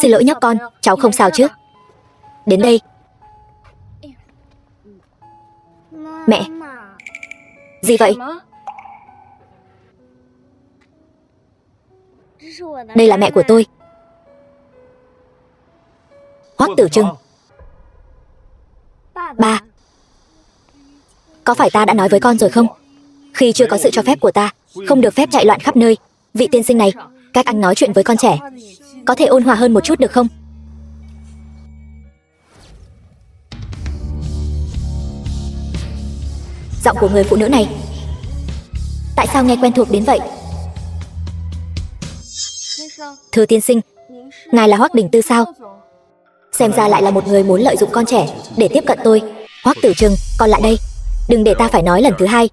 Xin lỗi nhóc con, cháu không sao chứ? Đến đây. Mẹ. Gì vậy? Đây là mẹ của tôi, Hoắc Tử Trừng. Ba, có phải ta đã nói với con rồi không? Khi chưa có sự cho phép của ta, không được phép chạy loạn khắp nơi. Vị tiên sinh này, cách anh nói chuyện với con trẻ có thể ôn hòa hơn một chút được không? Giọng của người phụ nữ này tại sao nghe quen thuộc đến vậy? Thưa tiên sinh, ngài là Hoắc Đình Tư sao? Xem ra lại là một người muốn lợi dụng con trẻ để tiếp cận tôi. Hoắc Tử Trừng, con lại đây. Đừng để ta phải nói lần thứ hai.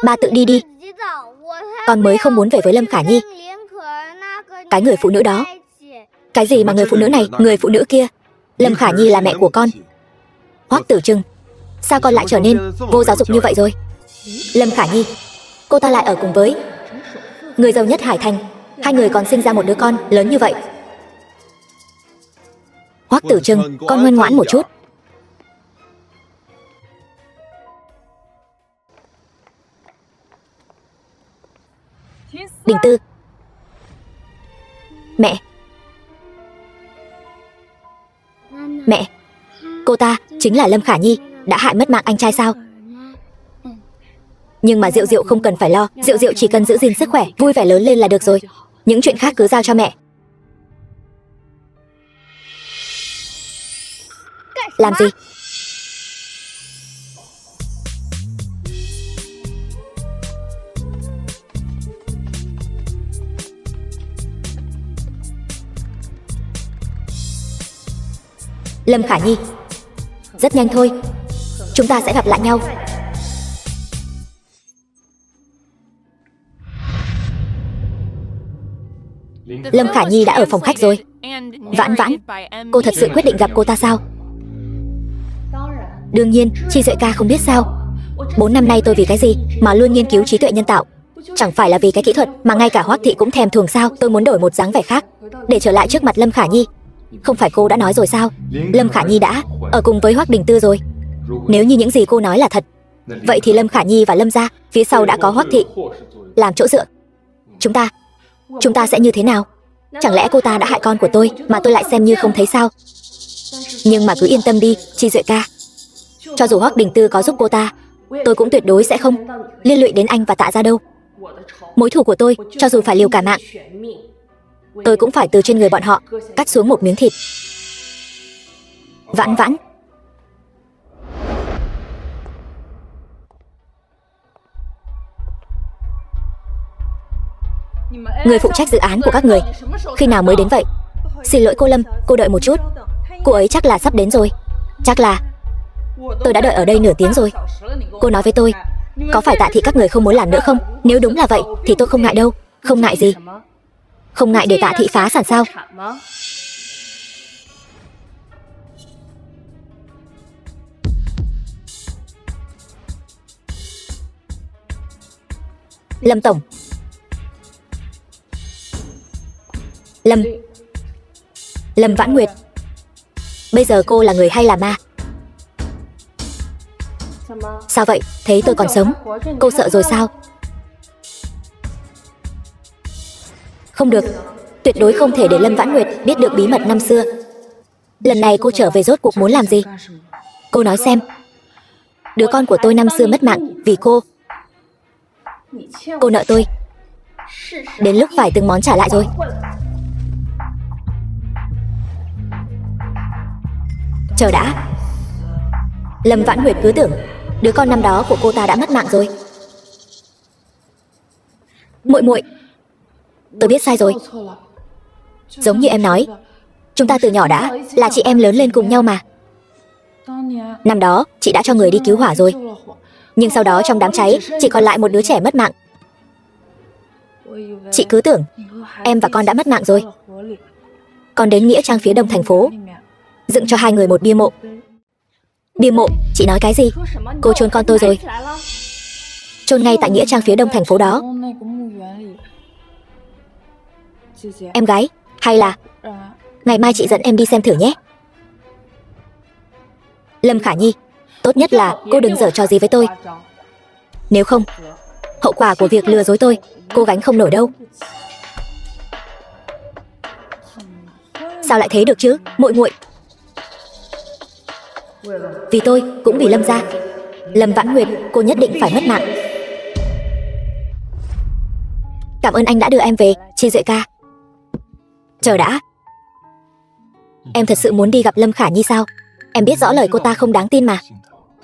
Ba tự đi đi. Con mới không muốn về với Lâm Khả Nhi. Cái người phụ nữ đó. Cái gì mà người phụ nữ này, người phụ nữ kia? Lâm Khả Nhi là mẹ của con. Hoắc Tử Trừng, sao con lại trở nên vô giáo dục như vậy rồi? Lâm Khả Nhi, cô ta lại ở cùng với người giàu nhất Hải Thành. Hai người còn sinh ra một đứa con lớn như vậy. Hoắc Tử Trừng, con ngoan ngoãn một chút. Đình Tư. Mẹ. Mẹ, cô ta chính là Lâm Khả Nhi, đã hại mất mạng anh trai sao? Nhưng mà Diệu Diệu không cần phải lo. Diệu Diệu chỉ cần giữ gìn sức khỏe, vui vẻ lớn lên là được rồi. Những chuyện khác cứ giao cho mẹ. Làm gì? Lâm Khả Nhi, rất nhanh thôi, chúng ta sẽ gặp lại nhau. Lâm Khả Nhi đã ở phòng khách rồi. Vãn Vãn, cô thật sự quyết định gặp cô ta sao? Đương nhiên, Chi Duệ ca không biết sao. 4 năm nay tôi vì cái gì mà luôn nghiên cứu trí tuệ nhân tạo? Chẳng phải là vì cái kỹ thuật mà ngay cả Hoắc thị cũng thèm thuồng sao? Tôi muốn đổi một dáng vẻ khác để trở lại trước mặt Lâm Khả Nhi. Không phải cô đã nói rồi sao? Lâm Khả Nhi đã ở cùng với Hoắc Đình Tư rồi. Nếu như những gì cô nói là thật, vậy thì Lâm Khả Nhi và Lâm gia phía sau đã có Hoắc thị làm chỗ dựa. Chúng ta sẽ như thế nào? Chẳng lẽ cô ta đã hại con của tôi mà tôi lại xem như không thấy sao? Nhưng mà cứ yên tâm đi, Chi Duệ ca. Cho dù Hoắc Đình Tư có giúp cô ta, tôi cũng tuyệt đối sẽ không liên lụy đến anh và Tạ gia đâu. Mối thù của tôi, cho dù phải liều cả mạng, tôi cũng phải từ trên người bọn họ cắt xuống một miếng thịt. Vãn Vãn, người phụ trách dự án của các người khi nào mới đến vậy? Xin lỗi cô Lâm, cô đợi một chút. Cô ấy chắc là sắp đến rồi. Chắc là tôi đã đợi ở đây nửa tiếng rồi. Cô nói với tôi, có phải Tạ thị các người không muốn làm nữa không? Nếu đúng là vậy thì tôi không ngại đâu. Không ngại gì? Không ngại để Tạ thị phá sản sao? Lâm tổng. Lâm Vãn Nguyệt, bây giờ cô là người hay là ma? Sao vậy? Thấy tôi còn sống, cô sợ rồi sao? Không được, tuyệt đối không thể để Lâm Vãn Nguyệt biết được bí mật năm xưa. Lần này cô trở về rốt cuộc muốn làm gì? Cô nói xem. Đứa con của tôi năm xưa mất mạng vì cô. Cô nợ tôi. Đến lúc phải từng món trả lại rồi. Chờ đã. Lâm Vãn Nguyệt cứ tưởng đứa con năm đó của cô ta đã mất mạng rồi. Muội muội, tôi biết sai rồi. Giống như em nói, chúng ta từ nhỏ đã là chị em lớn lên cùng nhau mà. Năm đó chị đã cho người đi cứu hỏa rồi, nhưng sau đó trong đám cháy chỉ còn lại một đứa trẻ mất mạng. Chị cứ tưởng em và con đã mất mạng rồi. Con đến nghĩa trang phía đông thành phố dựng cho hai người một bia mộ. Bia mộ? Chị nói cái gì? Cô chôn con tôi rồi. Chôn ngay tại nghĩa trang phía đông thành phố đó. Em gái hay là Ngày mai chị dẫn em đi xem thử nhé. Lâm Khả Nhi, tốt nhất là cô đừng giở trò gì với tôi. Nếu không, hậu quả của việc lừa dối tôi, cô gánh không nổi đâu. Sao lại thế được chứ, muội muội? Vì tôi, cũng vì Lâm gia. Lâm Vãn Nguyệt, cô nhất định phải mất mạng. Cảm ơn anh đã đưa em về, Chi Duệ ca. Chờ đã. Em thật sự muốn đi gặp Lâm Khả Nhi sao? Em biết rõ lời cô ta không đáng tin mà.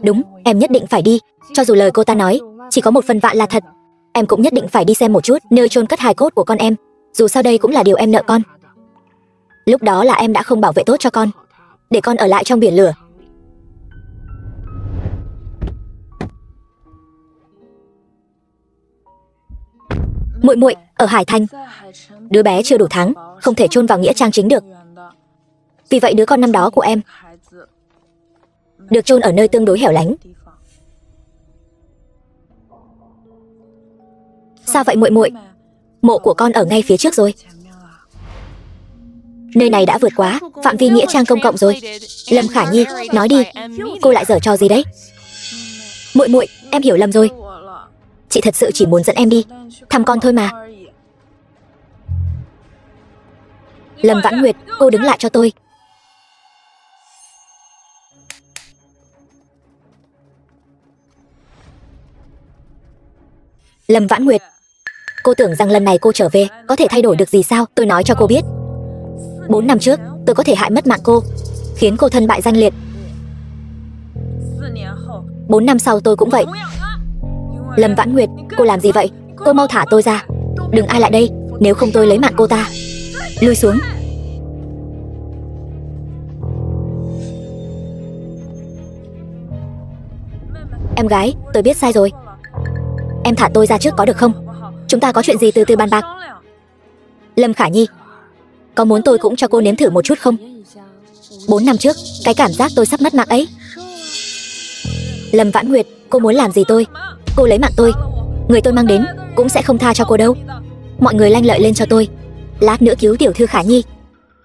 Đúng, em nhất định phải đi. Cho dù lời cô ta nói chỉ có 1/1000 là thật, em cũng nhất định phải đi xem một chút nơi chôn cất hài cốt của con em. Dù sao đây cũng là điều em nợ con. Lúc đó là em đã không bảo vệ tốt cho con, để con ở lại trong biển lửa. Muội muội, ở Hải Thành, đứa bé chưa đủ tháng, không thể chôn vào nghĩa trang chính được. Vì vậy đứa con năm đó của em được chôn ở nơi tương đối hẻo lánh. Sao vậy muội muội? Mộ của con ở ngay phía trước rồi. Nơi này đã vượt quá phạm vi nghĩa trang công cộng rồi. Lâm Khả Nhi, nói đi, cô lại giở trò gì đấy? Muội muội, em hiểu lầm rồi. Chị thật sự chỉ muốn dẫn em đi thăm con thôi mà. Lâm Vãn Nguyệt, cô đứng lại cho tôi. Lâm Vãn Nguyệt, cô tưởng rằng lần này cô trở về có thể thay đổi được gì sao? Tôi nói cho cô biết, 4 năm trước tôi có thể hại mất mạng cô, khiến cô thân bại danh liệt. 4 năm sau tôi cũng vậy. Lâm Vãn Nguyệt, cô làm gì vậy? Cô mau thả tôi ra. Đừng ai lại đây, nếu không tôi lấy mạng cô ta. Lui xuống. Em gái, tôi biết sai rồi. Em thả tôi ra trước có được không? Chúng ta có chuyện gì từ từ bàn bạc. Lâm Khả Nhi, có muốn tôi cũng cho cô nếm thử một chút không? 4 năm trước, cái cảm giác tôi sắp mất mạng ấy. Lâm Vãn Nguyệt, cô muốn làm gì tôi? Cô lấy mạng tôi, người tôi mang đến cũng sẽ không tha cho cô đâu. Mọi người lanh lợi lên cho tôi. Lát nữa cứu tiểu thư Khả Nhi,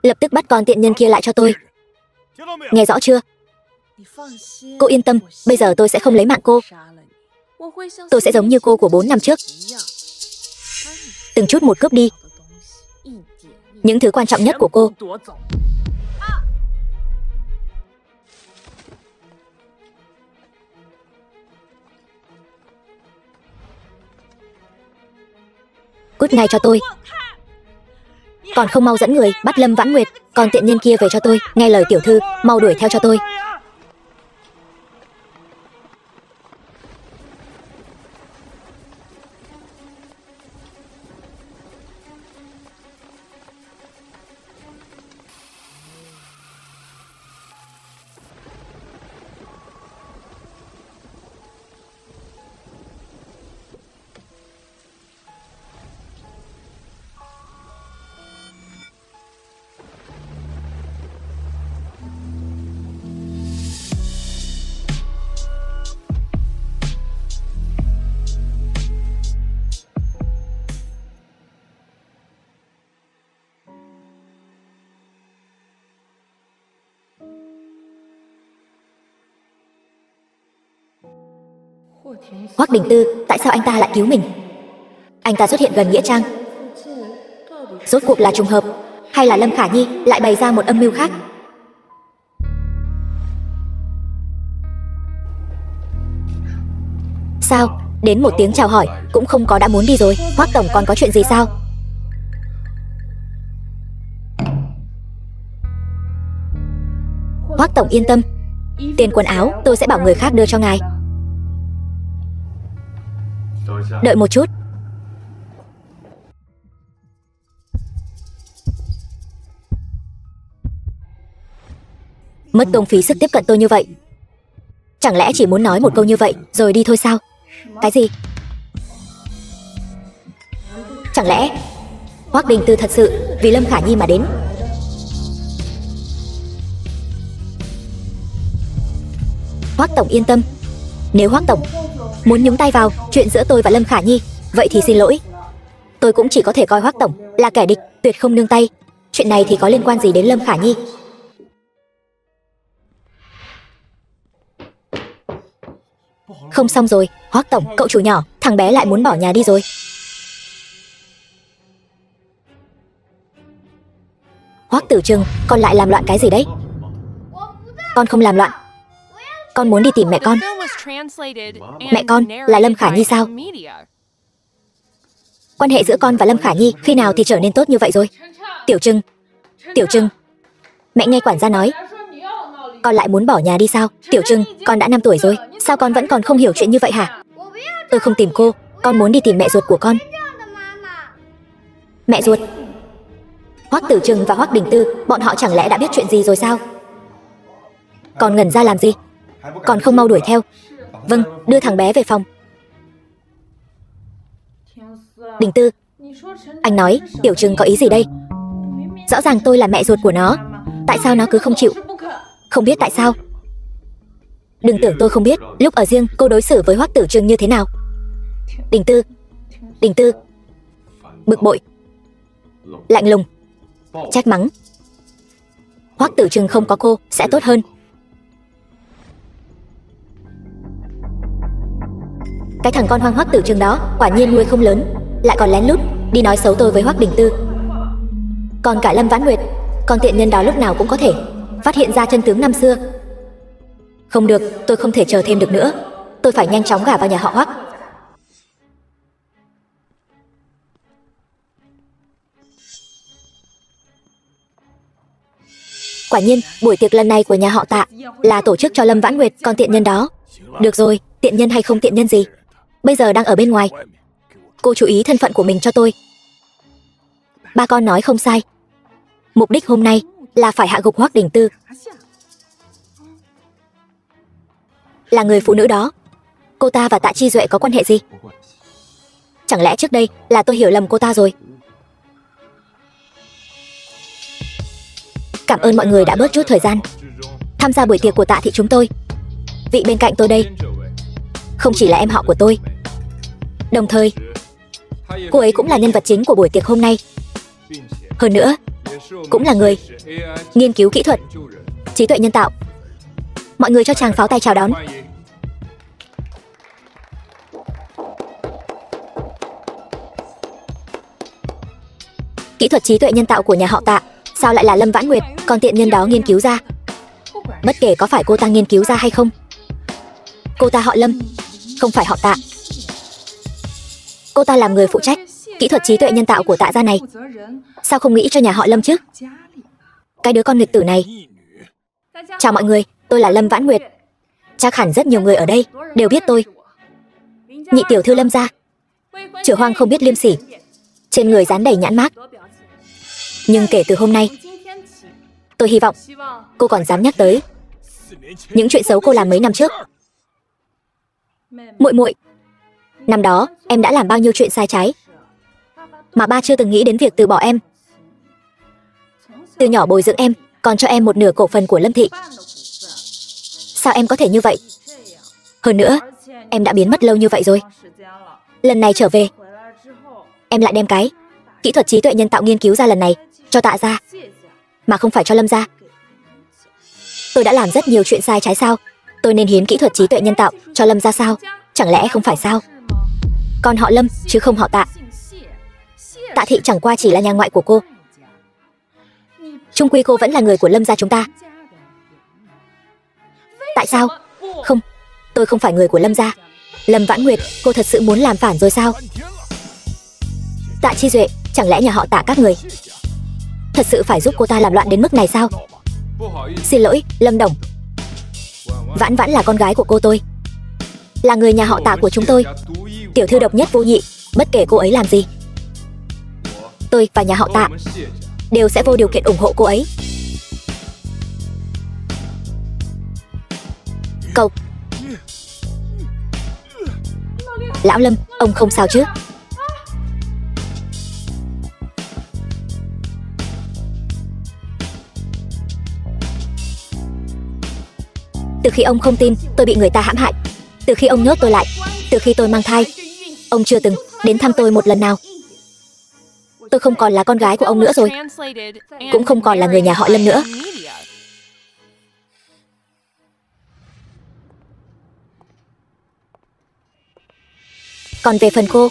lập tức bắt con tiện nhân kia lại cho tôi. Nghe rõ chưa? Cô yên tâm, bây giờ tôi sẽ không lấy mạng cô. Tôi sẽ giống như cô của 4 năm trước, từng chút một cướp đi những thứ quan trọng nhất của cô. Cút ngay cho tôi. Còn không mau dẫn người bắt Lâm Vãn Nguyệt, còn tiện nhân kia về cho tôi. Nghe lời tiểu thư, mau đuổi theo cho tôi. Hoắc Đình Tư, tại sao anh ta lại cứu mình? Anh ta xuất hiện gần nghĩa trang, rốt cuộc là trùng hợp hay là Lâm Khả Nhi lại bày ra một âm mưu khác? Sao, đến một tiếng chào hỏi cũng không có đã muốn đi rồi? Hoắc tổng còn có chuyện gì sao? Hoắc tổng yên tâm, tiền quần áo tôi sẽ bảo người khác đưa cho ngài. Đợi một chút. Mất công phí sức tiếp cận tôi như vậy. Chẳng lẽ chỉ muốn nói một câu như vậy rồi đi thôi sao? Cái gì? Chẳng lẽ Hoắc Đình Tư thật sự vì Lâm Khả Nhi mà đến? Hoắc tổng yên tâm, nếu Hoắc tổng muốn nhúng tay vào chuyện giữa tôi và Lâm Khả Nhi, vậy thì xin lỗi. Tôi cũng chỉ có thể coi Hoắc tổng là kẻ địch tuyệt không nương tay. Chuyện này thì có liên quan gì đến Lâm Khả Nhi? Không xong rồi, Hoắc tổng, cậu chủ nhỏ, thằng bé lại muốn bỏ nhà đi rồi. Hoắc Tử Trừng, con lại làm loạn cái gì đấy? Con không làm loạn. Con muốn đi tìm mẹ con. Mẹ con là Lâm Khả Nhi sao? Quan hệ giữa con và Lâm Khả Nhi khi nào thì trở nên tốt như vậy rồi? Tiểu Trừng, Tiểu Trừng, mẹ nghe quản gia nói con lại muốn bỏ nhà đi sao? Tiểu Trừng, con đã 5 tuổi rồi, sao con vẫn còn không hiểu chuyện như vậy hả? Tôi không tìm cô, con muốn đi tìm mẹ ruột của con. Mẹ ruột? Hoắc Tử Trừng và Hoắc Đình Tư, bọn họ chẳng lẽ đã biết chuyện gì rồi sao? Còn ngẩn ra làm gì? Còn không mau đuổi theo. Vâng, đưa thằng bé về phòng. Đình Tư, anh nói Tiểu Trừng có ý gì đây? Rõ ràng tôi là mẹ ruột của nó, tại sao nó cứ không chịu? Không biết tại sao. Đừng tưởng tôi không biết lúc ở riêng cô đối xử với Hoắc Tử Trừng như thế nào. Đình Tư, Đình Tư, bực bội, lạnh lùng, trách mắng. Hoắc Tử Trừng không có cô sẽ tốt hơn. Cái thằng con hoang Hoắc Tử Trừng đó quả nhiên nuôi không lớn, lại còn lén lút đi nói xấu tôi với Hoắc Đình Tư. Còn cả Lâm Vãn Nguyệt, con tiện nhân đó lúc nào cũng có thể phát hiện ra chân tướng năm xưa. Không được, tôi không thể chờ thêm được nữa. Tôi phải nhanh chóng gả vào nhà họ Hoắc. Quả nhiên, buổi tiệc lần này của nhà họ Tạ là tổ chức cho Lâm Vãn Nguyệt, con tiện nhân đó. Được rồi, tiện nhân hay không tiện nhân gì, bây giờ đang ở bên ngoài. Cô chú ý thân phận của mình cho tôi. Ba con nói không sai. Mục đích hôm nay là phải hạ gục Hoắc Đình Tư. Là người phụ nữ đó, cô ta và Tạ Chi Duệ có quan hệ gì? Chẳng lẽ trước đây là tôi hiểu lầm cô ta rồi? Cảm ơn mọi người đã bớt chút thời gian tham gia buổi tiệc của Tạ thị chúng tôi. Vị bên cạnh tôi đây không chỉ là em họ của tôi, đồng thời cô ấy cũng là nhân vật chính của buổi tiệc hôm nay. Hơn nữa, cũng là người nghiên cứu kỹ thuật trí tuệ nhân tạo. Mọi người cho chàng pháo tay chào đón. Kỹ thuật trí tuệ nhân tạo của nhà họ Tạ sao lại là Lâm Vãn Nguyệt, con tiện nhân đó nghiên cứu ra? Bất kể có phải cô ta nghiên cứu ra hay không, cô ta họ Lâm, không phải họ Tạ. Cô ta làm người phụ trách kỹ thuật trí tuệ nhân tạo của Tạ gia này, sao không nghĩ cho nhà họ Lâm chứ? Cái đứa con nghịch tử này. Chào mọi người, tôi là Lâm Vãn Nguyệt. Chắc hẳn rất nhiều người ở đây đều biết tôi. Nhị tiểu thư Lâm gia, chửa hoang không biết liêm sỉ, trên người dán đầy nhãn mác. Nhưng kể từ hôm nay, tôi hy vọng cô còn dám nhắc tới những chuyện xấu cô làm mấy năm trước. Muội muội, năm đó em đã làm bao nhiêu chuyện sai trái mà ba chưa từng nghĩ đến việc từ bỏ em. Từ nhỏ bồi dưỡng em, còn cho em một nửa cổ phần của Lâm thị. Sao em có thể như vậy? Hơn nữa, em đã biến mất lâu như vậy rồi. Lần này trở về, em lại đem cái kỹ thuật trí tuệ nhân tạo nghiên cứu ra lần này cho Tạ gia, mà không phải cho Lâm gia. Tôi đã làm rất nhiều chuyện sai trái sao? Tôi nên hiến kỹ thuật trí tuệ nhân tạo cho Lâm gia sao? Chẳng lẽ không phải sao? Con họ Lâm chứ không họ Tạ. Tạ thị chẳng qua chỉ là nhà ngoại của cô. Chung quy cô vẫn là người của Lâm gia chúng ta. Tại sao? Không, tôi không phải người của Lâm gia. Lâm Vãn Nguyệt, cô thật sự muốn làm phản rồi sao? Tạ Chi Duệ, chẳng lẽ nhà họ Tạ các người thật sự phải giúp cô ta làm loạn đến mức này sao? Xin lỗi, Lâm Đồng. Vãn Vãn là con gái của cô tôi, là người nhà họ Tạ của chúng tôi. Tiểu thư độc nhất vô nhị, bất kể cô ấy làm gì, tôi và nhà họ Tạ đều sẽ vô điều kiện ủng hộ cô ấy. Cậu Lão Lâm, ông không sao chứ? Từ khi ông không tin tôi bị người ta hãm hại, từ khi ông nhốt tôi lại, từ khi tôi mang thai, ông chưa từng đến thăm tôi một lần nào. Tôi không còn là con gái của ông nữa rồi, cũng không còn là người nhà họ Lâm nữa. Còn về phần cô,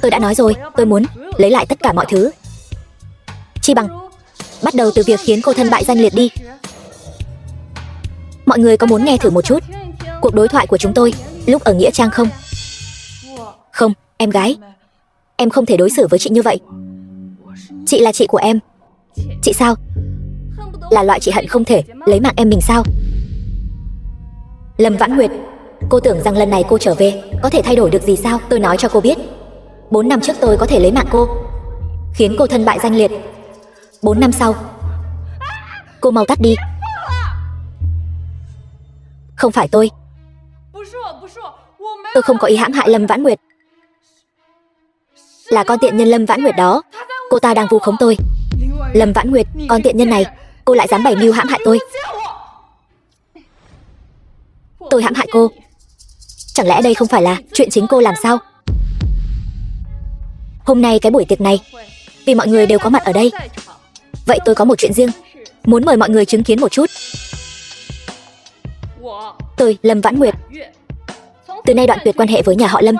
tôi đã nói rồi, tôi muốn lấy lại tất cả mọi thứ. Chi bằng bắt đầu từ việc khiến cô thân bại danh liệt đi. Mọi người có muốn nghe thử một chút cuộc đối thoại của chúng tôi lúc ở Nghĩa Trang không? Không, em gái, em không thể đối xử với chị như vậy. Chị là chị của em. Chị sao? Là loại chị hận không thể lấy mạng em mình sao? Lâm Vãn Nguyệt, cô tưởng rằng lần này cô trở về có thể thay đổi được gì sao? Tôi nói cho cô biết, 4 năm trước tôi có thể lấy mạng cô, khiến cô thân bại danh liệt. 4 năm sau, cô mau tắt đi. Không phải tôi không có ý hãm hại Lâm Vãn Nguyệt. Là con tiện nhân Lâm Vãn Nguyệt đó, cô ta đang vu khống tôi. Lâm Vãn Nguyệt, con tiện nhân này, cô lại dám bày mưu hãm hại tôi. Tôi hãm hại cô? Chẳng lẽ đây không phải là chuyện chính cô làm sao? Hôm nay cái buổi tiệc này, vì mọi người đều có mặt ở đây, vậy tôi có một chuyện riêng muốn mời mọi người chứng kiến một chút. Tôi, Lâm Vãn Nguyệt, từ nay đoạn tuyệt quan hệ với nhà họ Lâm.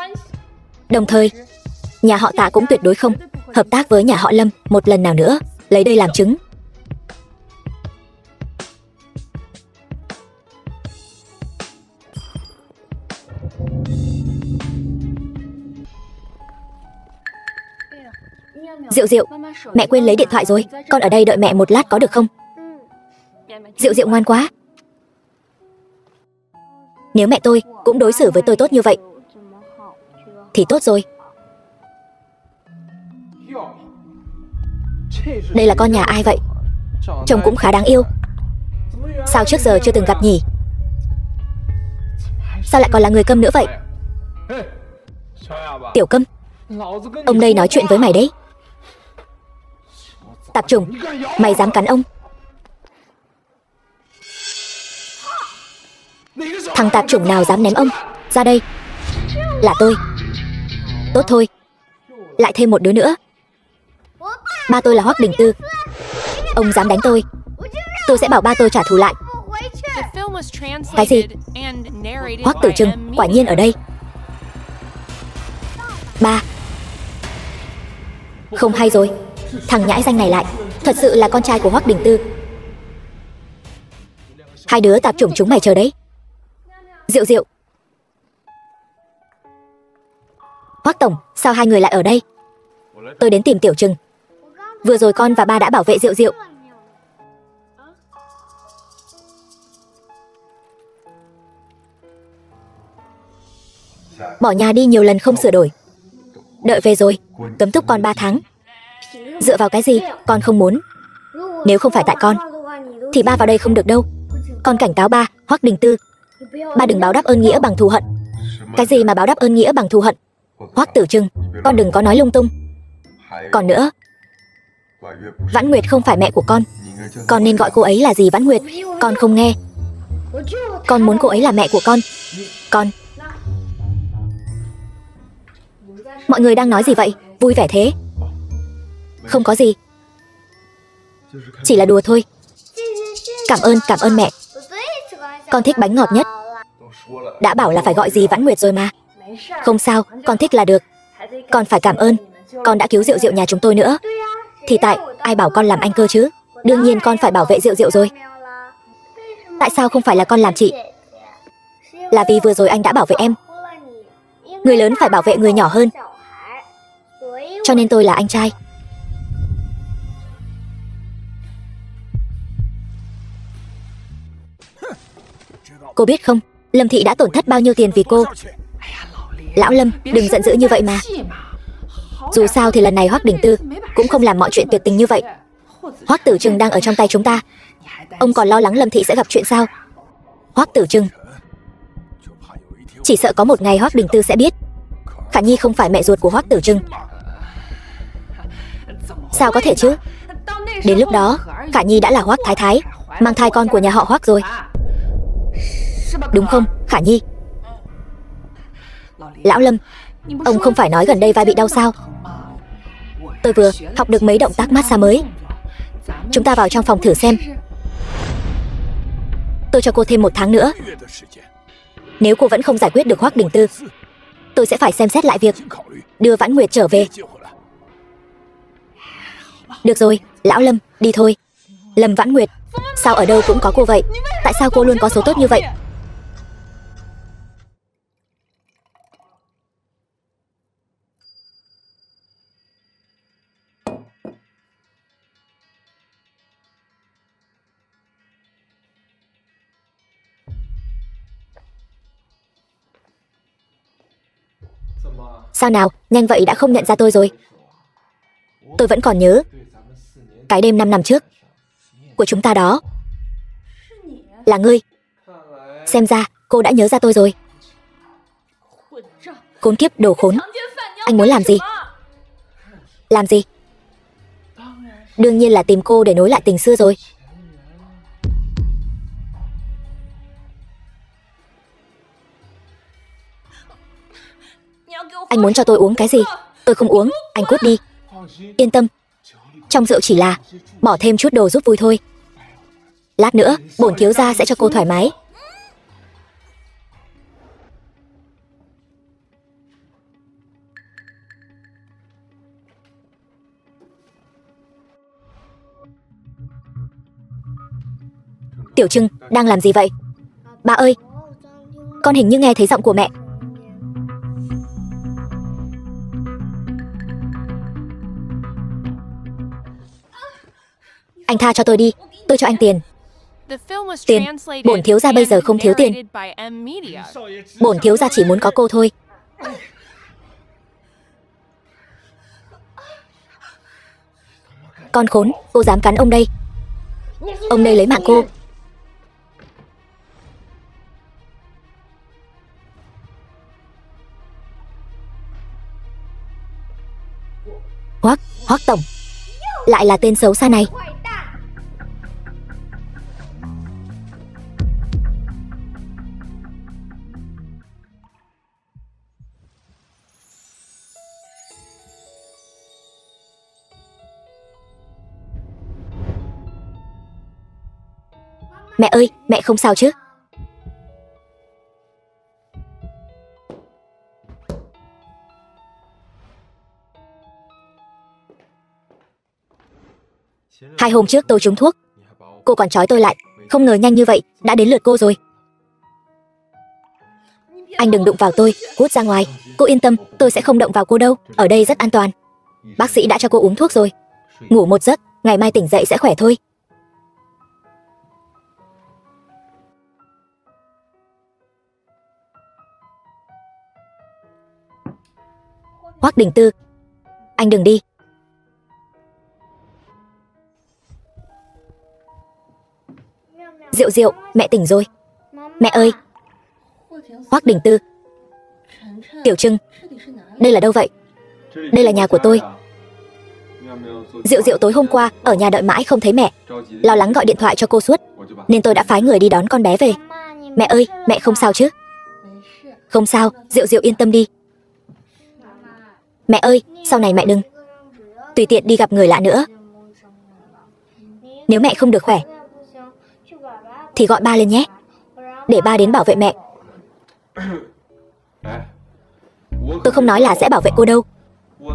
Đồng thời, nhà họ Tạ cũng tuyệt đối không hợp tác với nhà họ Lâm một lần nào nữa. Lấy đây làm chứng. Diệu Diệu, mẹ quên lấy điện thoại rồi, con ở đây đợi mẹ một lát có được không? Diệu Diệu ngoan quá. Nếu mẹ tôi cũng đối xử với tôi tốt như vậy thì tốt rồi. Đây là con nhà ai vậy? Trông cũng khá đáng yêu. Sao trước giờ chưa từng gặp nhỉ? Sao lại còn là người câm nữa vậy? Tiểu Câm, ông đây nói chuyện với mày đấy. Tạp chủng, mày dám cắn ông? Thằng tạp chủng nào dám ném ông? Ra đây. Là tôi. Tốt thôi, lại thêm một đứa nữa. Ba tôi là Hoắc Đình Tư. Ông dám đánh tôi sẽ bảo ba tôi trả thù lại. Cái gì? Hoắc Tử Trừng quả nhiên ở đây. Ba. Không hay rồi, thằng nhãi danh này lại thật sự là con trai của Hoắc Đình Tư. Hai đứa tạp chủng chúng mày chờ đấy. Diệu Diệu. Hoắc tổng, sao hai người lại ở đây? Tôi đến tìm Tiểu Trừng. Vừa rồi con và ba đã bảo vệ Diệu Diệu. Bỏ nhà đi nhiều lần không sửa đổi. Đợi về rồi, cấm túc con 3 tháng. Dựa vào cái gì, con không muốn. Nếu không phải tại con thì ba vào đây không được đâu. Con cảnh cáo ba, Hoắc Đình Tư, ba đừng báo đáp ơn nghĩa bằng thù hận. Cái gì mà báo đáp ơn nghĩa bằng thù hận? Hoắc Tử Trừng, con đừng có nói lung tung. Còn nữa, Vãn Nguyệt không phải mẹ của con nên gọi cô ấy là gì Vãn Nguyệt. Con không nghe. Con muốn cô ấy là mẹ của con. Mọi người đang nói gì vậy? Vui vẻ thế. Không có gì, chỉ là đùa thôi. Cảm ơn mẹ. Con thích bánh ngọt nhất. Đã bảo là phải gọi gì Vãn Nguyệt rồi mà. Không sao, con thích là được. Con phải cảm ơn, con đã cứu Diệu Diệu nhà chúng tôi nữa. Thì tại ai bảo con làm anh cơ chứ? Đương nhiên con phải bảo vệ Diệu Diệu rồi. Tại sao không phải là con làm chị? Là vì vừa rồi anh đã bảo vệ em. Người lớn phải bảo vệ người nhỏ hơn, cho nên tôi là anh trai. Cô biết không, Lâm thị đã tổn thất bao nhiêu tiền vì cô. Lão Lâm, đừng giận dữ như vậy mà. Dù sao thì lần này Hoắc Đình Tư cũng không làm mọi chuyện tuyệt tình như vậy. Hoắc Tử Trừng đang ở trong tay chúng ta, ông còn lo lắng Lâm thị sẽ gặp chuyện sao? Hoắc Tử Trừng, chỉ sợ có một ngày Hoắc Đình Tư sẽ biết Khả Nhi không phải mẹ ruột của Hoắc Tử Trừng. Sao có thể chứ? Đến lúc đó Khả Nhi đã là Hoắc Thái Thái, mang thai con của nhà họ Hoắc rồi. Đúng không, Khả Nhi? Lão Lâm, ông không phải nói gần đây vai bị đau sao? Tôi vừa học được mấy động tác massage mới. Chúng ta vào trong phòng thử xem. Tôi cho cô thêm 1 tháng nữa. Nếu cô vẫn không giải quyết được Hoắc Đình Tư, tôi sẽ phải xem xét lại việc đưa Vãn Nguyệt trở về. Được rồi, lão Lâm, đi thôi. Lâm Vãn Nguyệt, sao ở đâu cũng có cô vậy? Tại sao cô luôn có số tốt như vậy? Sao nào, nhanh vậy đã không nhận ra tôi rồi? Tôi vẫn còn nhớ cái đêm 5 năm trước của chúng ta đó. Là ngươi. Xem ra cô đã nhớ ra tôi rồi. Khốn kiếp, đồ khốn. Anh muốn làm gì? Làm gì? Đương nhiên là tìm cô để nối lại tình xưa rồi. Anh muốn cho tôi uống cái gì? Tôi không uống, anh cút đi. Yên tâm, trong rượu chỉ là bỏ thêm chút đồ giúp vui thôi. Lát nữa, bổn thiếu gia sẽ cho cô thoải mái. Tiểu Trưng, đang làm gì vậy? Ba ơi, con hình như nghe thấy giọng của mẹ. Anh tha cho tôi đi, tôi cho anh tiền. Tiền? Bổn thiếu gia bây giờ không thiếu tiền. Bổn thiếu gia chỉ muốn có cô thôi. Con khốn, cô dám cắn ông đây. Ông đây lấy mạng cô. Hoắc tổng, lại là tên xấu xa này. Mẹ ơi, mẹ không sao chứ? Hai hôm trước tôi trúng thuốc, cô còn trói tôi lại. Không ngờ nhanh như vậy đã đến lượt cô rồi. Anh đừng đụng vào tôi, cút ra ngoài. Cô yên tâm, tôi sẽ không động vào cô đâu. Ở đây rất an toàn. Bác sĩ đã cho cô uống thuốc rồi. Ngủ một giấc, ngày mai tỉnh dậy sẽ khỏe thôi. Hoắc Đình Tư, anh đừng đi. Diệu Diệu, mẹ tỉnh rồi. Mẹ ơi. Hoắc Đình Tư. Tiểu Trưng, đây là đâu vậy? Đây là nhà của tôi. Diệu Diệu tối hôm qua ở nhà đợi mãi không thấy mẹ, lo lắng gọi điện thoại cho cô suốt, nên tôi đã phái người đi đón con bé về. Mẹ ơi, mẹ không sao chứ? Không sao, Diệu Diệu yên tâm đi. Mẹ ơi, sau này mẹ đừng tùy tiện đi gặp người lạ nữa. Nếu mẹ không được khỏe thì gọi ba lên nhé, để ba đến bảo vệ mẹ. Tôi không nói là sẽ bảo vệ cô đâu.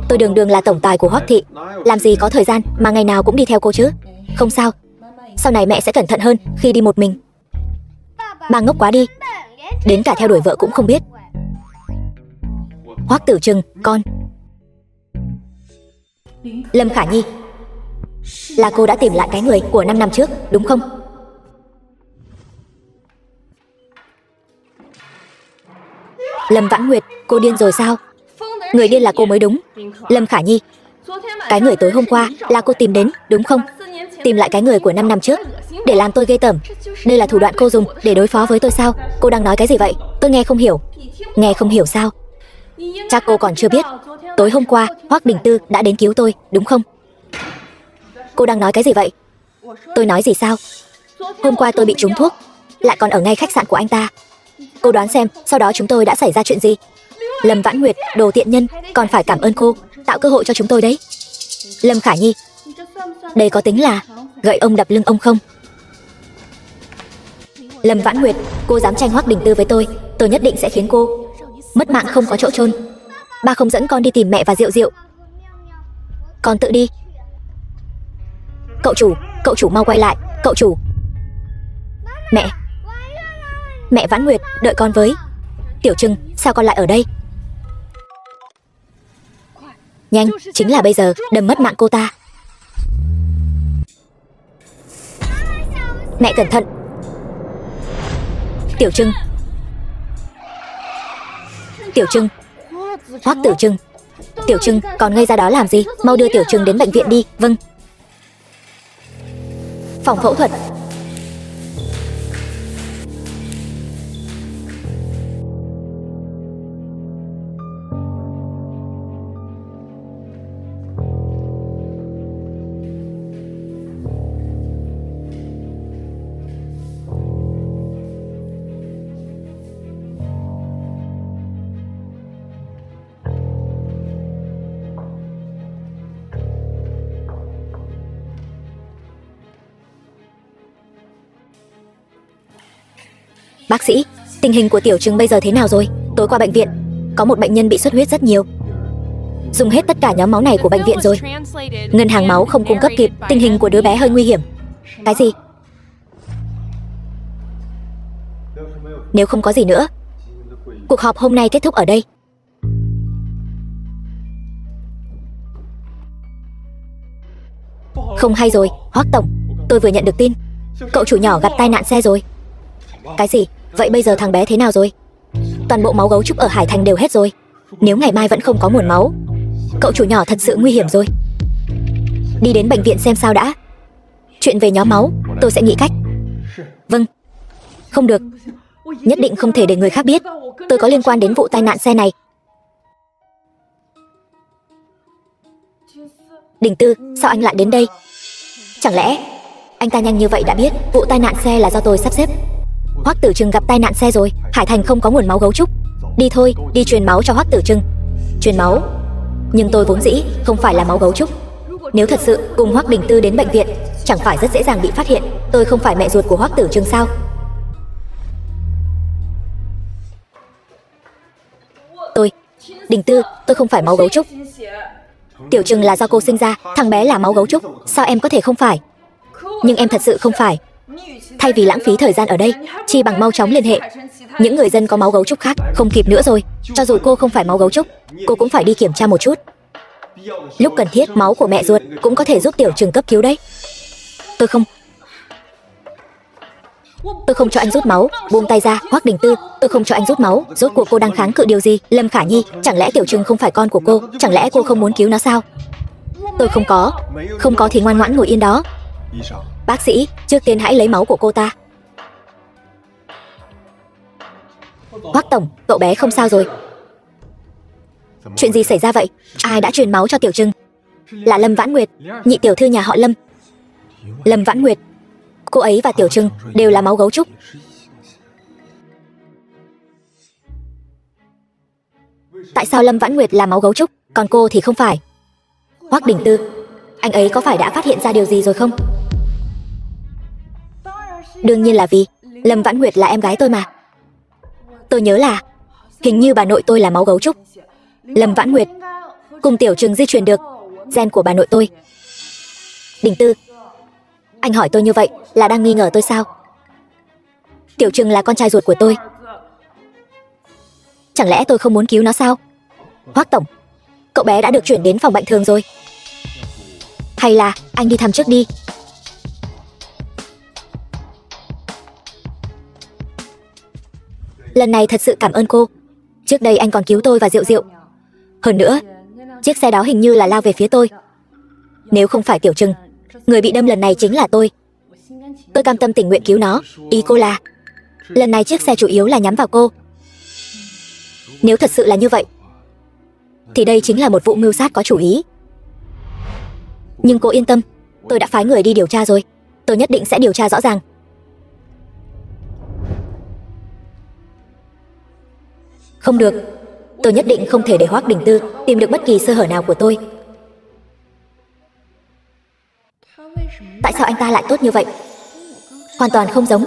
Tôi đường đường là tổng tài của Hoắc thị, làm gì có thời gian mà ngày nào cũng đi theo cô chứ. Không sao, sau này mẹ sẽ cẩn thận hơn khi đi một mình. Ba ngốc quá đi, đến cả theo đuổi vợ cũng không biết. Hoắc Tử Trừng, con. Lâm Khả Nhi, là cô đã tìm lại cái người của 5 năm trước, đúng không? Lâm Vãn Nguyệt, cô điên rồi sao? Người điên là cô mới đúng. Lâm Khả Nhi, cái người tối hôm qua là cô tìm đến, đúng không? Tìm lại cái người của 5 năm trước để làm tôi ghê tởm. Đây là thủ đoạn cô dùng để đối phó với tôi sao? Cô đang nói cái gì vậy? Tôi nghe không hiểu. Nghe không hiểu sao? Chắc cô còn chưa biết, tối hôm qua Hoắc Đình Tư đã đến cứu tôi, đúng không? Cô đang nói cái gì vậy? Tôi nói gì sao? Hôm qua tôi bị trúng thuốc, lại còn ở ngay khách sạn của anh ta. Cô đoán xem, sau đó chúng tôi đã xảy ra chuyện gì? Lâm Vãn Nguyệt, đồ tiện nhân, còn phải cảm ơn cô, tạo cơ hội cho chúng tôi đấy. Lâm Khả Nhi, đây có tính là gậy ông đập lưng ông không? Lâm Vãn Nguyệt, cô dám tranh Hoắc Đình Tư với tôi nhất định sẽ khiến cô mất mạng không có chỗ chôn. Ba không dẫn con đi tìm mẹ và Diệu Diệu, con tự đi. Cậu chủ mau quay lại, cậu chủ. Mẹ Vãn Nguyệt, đợi con với. Tiểu Trưng, sao con lại ở đây? Nhanh, chính là bây giờ, đâm mất mạng cô ta. Mẹ cẩn thận. Tiểu Trưng, Hoắc Tử Trưng. Tiểu Trưng, còn ngây ra đó làm gì? Mau đưa Tiểu Trưng đến bệnh viện đi. Vâng. Phòng phẫu thuật. Bác sĩ, tình hình của Tiểu Trưng bây giờ thế nào rồi? Tối qua bệnh viện có một bệnh nhân bị xuất huyết rất nhiều, dùng hết tất cả nhóm máu này của bệnh viện rồi. Ngân hàng máu không cung cấp kịp, tình hình của đứa bé hơi nguy hiểm. Cái gì? Nếu không có gì nữa, cuộc họp hôm nay kết thúc ở đây. Không hay rồi, Hoắc tổng, tôi vừa nhận được tin cậu chủ nhỏ gặp tai nạn xe rồi. Cái gì? Vậy bây giờ thằng bé thế nào rồi? Toàn bộ máu gấu trúc ở Hải Thành đều hết rồi. Nếu ngày mai vẫn không có nguồn máu, cậu chủ nhỏ thật sự nguy hiểm rồi. Đi đến bệnh viện xem sao đã. Chuyện về nhóm máu, tôi sẽ nghĩ cách. Vâng. Không được, nhất định không thể để người khác biết tôi có liên quan đến vụ tai nạn xe này. Đình Tư, sao anh lại đến đây? Chẳng lẽ anh ta nhanh như vậy đã biết vụ tai nạn xe là do tôi sắp xếp? Hoắc Tử Trưng gặp tai nạn xe rồi, Hải Thành không có nguồn máu gấu trúc. Đi thôi, đi truyền máu cho Hoắc Tử Trưng. Truyền máu? Nhưng tôi vốn dĩ không phải là máu gấu trúc. Nếu thật sự cùng Hoắc Đình Tư đến bệnh viện, chẳng phải rất dễ dàng bị phát hiện tôi không phải mẹ ruột của Hoắc Tử Trưng sao? Đình Tư, tôi không phải máu gấu trúc. Tiểu Trưng là do cô sinh ra, thằng bé là máu gấu trúc, sao em có thể không phải? Nhưng em thật sự không phải. Thay vì lãng phí thời gian ở đây, chi bằng mau chóng liên hệ những người dân có máu gấu trúc khác. Không kịp nữa rồi, cho dù cô không phải máu gấu trúc, cô cũng phải đi kiểm tra một chút. Lúc cần thiết, máu của mẹ ruột cũng có thể giúp Tiểu Trưng cấp cứu đấy. Tôi không cho anh rút máu. Buông tay ra, Hoắc Đình Tư, tôi không cho anh rút máu. Rốt cuộc cô đang kháng cự điều gì? Lâm Khả Nhi, chẳng lẽ Tiểu Trưng không phải con của cô? Chẳng lẽ cô không muốn cứu nó sao? Tôi không có thì ngoan ngoãn ngồi yên đó. Bác sĩ, trước tiên hãy lấy máu của cô ta. Hoắc tổng, cậu bé không sao rồi. Chuyện gì xảy ra vậy? Ai đã truyền máu cho Tiểu Trưng? Là Lâm Vãn Nguyệt, nhị tiểu thư nhà họ Lâm. Lâm Vãn Nguyệt, cô ấy và Tiểu Trưng đều là máu gấu trúc. Tại sao Lâm Vãn Nguyệt là máu gấu trúc, còn cô thì không phải? Hoắc Đình Tư, anh ấy có phải đã phát hiện ra điều gì rồi không? Đương nhiên là vì Lâm Vãn Nguyệt là em gái tôi mà. Tôi nhớ là hình như bà nội tôi là máu gấu trúc. Lâm Vãn Nguyệt cùng Tiểu Trưng di truyền được gen của bà nội tôi. Đình Tư, anh hỏi tôi như vậy là đang nghi ngờ tôi sao? Tiểu Trưng là con trai ruột của tôi. Chẳng lẽ tôi không muốn cứu nó sao? Hoắc tổng, cậu bé đã được chuyển đến phòng bệnh thường rồi. Hay là anh đi thăm trước đi. Lần này thật sự cảm ơn cô. Trước đây anh còn cứu tôi và Diệu Diệu. Hơn nữa, chiếc xe đó hình như là lao về phía tôi. Nếu không phải Tiểu Trưng, người bị đâm lần này chính là tôi. Tôi cam tâm tình nguyện cứu nó. Ý cô là lần này chiếc xe chủ yếu là nhắm vào cô. Nếu thật sự là như vậy, thì đây chính là một vụ mưu sát có chủ ý. Nhưng cô yên tâm, tôi đã phái người đi điều tra rồi. Tôi nhất định sẽ điều tra rõ ràng. Không được, tôi nhất định không thể để Hoắc Đình Tư tìm được bất kỳ sơ hở nào của tôi. Tại sao anh ta lại tốt như vậy? Hoàn toàn không giống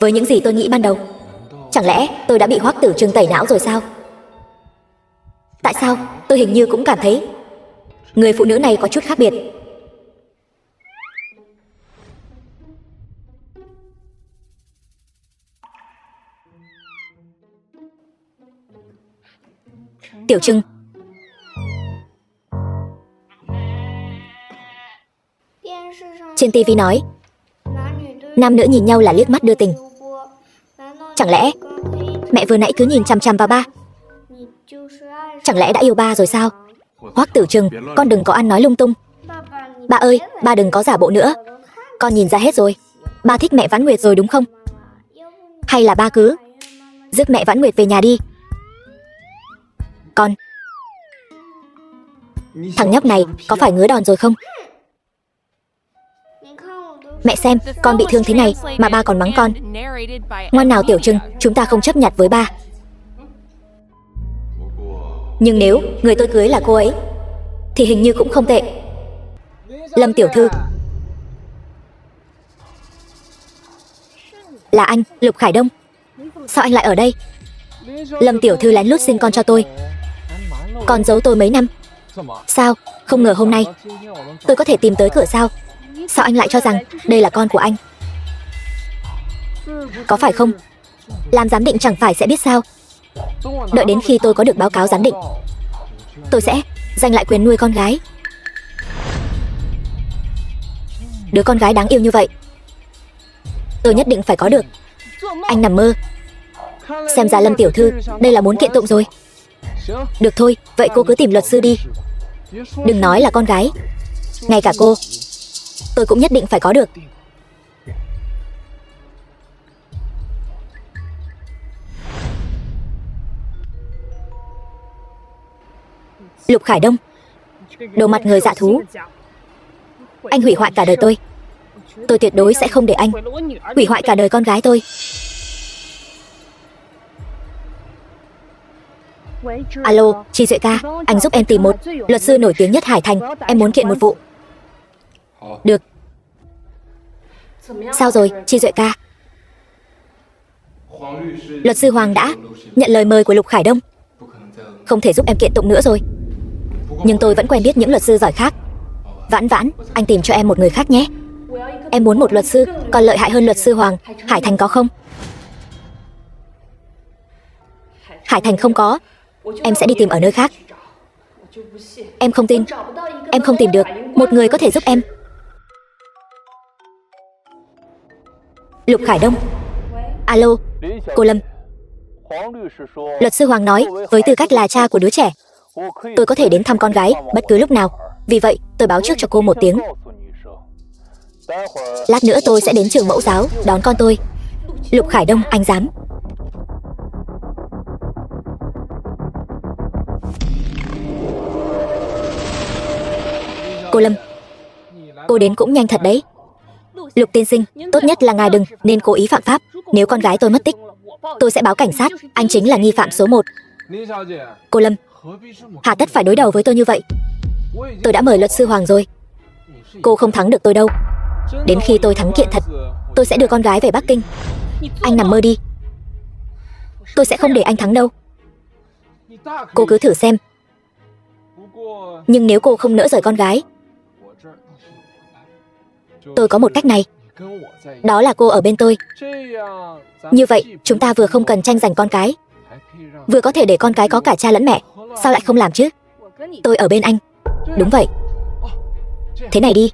với những gì tôi nghĩ ban đầu. Chẳng lẽ tôi đã bị Hoắc Tử Trừng tẩy não rồi sao? Tại sao tôi hình như cũng cảm thấy người phụ nữ này có chút khác biệt? Tiểu Trừng. Trên TV nói nam nữ nhìn nhau là liếc mắt đưa tình. Chẳng lẽ mẹ vừa nãy cứ nhìn chằm chằm vào ba? Chẳng lẽ đã yêu ba rồi sao? Hoắc Tử Trừng, con đừng có ăn nói lung tung. Ba ơi, ba đừng có giả bộ nữa. Con nhìn ra hết rồi. Ba thích mẹ Vãn Nguyệt rồi đúng không? Hay là ba cứ rước mẹ Vãn Nguyệt về nhà đi? Con, thằng nhóc này có phải ngứa đòn rồi không? Mẹ xem, con bị thương thế này mà ba còn mắng con. Ngoan nào Tiểu Trừng, chúng ta không chấp nhặt với ba. Nhưng nếu người tôi cưới là cô ấy thì hình như cũng không tệ. Lâm tiểu thư. Là anh, Lục Khải Đông. Sao anh lại ở đây? Lâm tiểu thư lén lút sinh con cho tôi. Con giấu tôi mấy năm. Sao, không ngờ hôm nay tôi có thể tìm tới cửa sao? Sao anh lại cho rằng đây là con của anh? Có phải không? Làm giám định chẳng phải sẽ biết sao? Đợi đến khi tôi có được báo cáo giám định, tôi sẽ giành lại quyền nuôi con gái. Đứa con gái đáng yêu như vậy tôi nhất định phải có được. Anh nằm mơ. Xem ra Lâm tiểu thư đây là muốn kiện tụng rồi. Được thôi, vậy cô cứ tìm luật sư đi. Đừng nói là con gái, ngay cả cô tôi cũng nhất định phải có được. Lục Khải Đông, đồ mặt người dạ thú. Anh hủy hoại cả đời tôi. Tôi tuyệt đối sẽ không để anh hủy hoại cả đời con gái tôi. Alo, Chi Duệ ca, anh giúp em tìm một luật sư nổi tiếng nhất Hải Thành. Em muốn kiện một vụ. Được. Sao rồi, Chi Duệ ca? Luật sư Hoàng đã nhận lời mời của Lục Khải Đông. Không thể giúp em kiện tụng nữa rồi. Nhưng tôi vẫn quen biết những luật sư giỏi khác. Vãn Vãn, anh tìm cho em một người khác nhé. Em muốn một luật sư còn lợi hại hơn luật sư Hoàng. Hải Thành có không? Hải Thành không có. Em sẽ đi tìm ở nơi khác. Em không tin. Em không tìm được một người có thể giúp em. Lục Khải Đông. Alo, cô Lâm. Luật sư Hoàng nói với tư cách là cha của đứa trẻ, tôi có thể đến thăm con gái bất cứ lúc nào. Vì vậy tôi báo trước cho cô một tiếng. Lát nữa tôi sẽ đến trường mẫu giáo đón con tôi. Lục Khải Đông, anh dám? Cô Lâm, cô đến cũng nhanh thật đấy. Lục tiên sinh, tốt nhất là ngài đừng nên cố ý phạm pháp. Nếu con gái tôi mất tích, tôi sẽ báo cảnh sát. Anh chính là nghi phạm số 1. Cô Lâm, hà tất phải đối đầu với tôi như vậy? Tôi đã mời luật sư Hoàng rồi. Cô không thắng được tôi đâu. Đến khi tôi thắng kiện thật, tôi sẽ đưa con gái về Bắc Kinh. Anh nằm mơ đi. Tôi sẽ không để anh thắng đâu. Cô cứ thử xem. Nhưng nếu cô không nỡ rời con gái, tôi có một cách này. Đó là cô ở bên tôi. Như vậy chúng ta vừa không cần tranh giành con cái, vừa có thể để con cái có cả cha lẫn mẹ. Sao lại không làm chứ? Tôi ở bên anh. Đúng vậy. Thế này đi,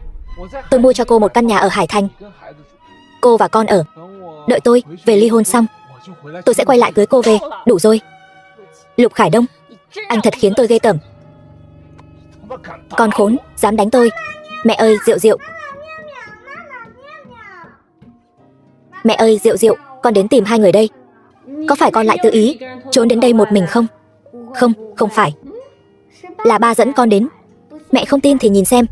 tôi mua cho cô một căn nhà ở Hải Thành. Cô và con ở. Đợi tôi về ly hôn xong, tôi sẽ quay lại cưới cô về. Đủ rồi. Lục Khải Đông, anh thật khiến tôi ghê tởm. Con khốn, dám đánh tôi. Mẹ ơi, Diệu Diệu. Mẹ ơi, Diệu Diệu, con đến tìm hai người đây. Có phải con lại tự ý trốn đến đây một mình không? Không, không phải. Là ba dẫn con đến. Mẹ không tin thì nhìn xem.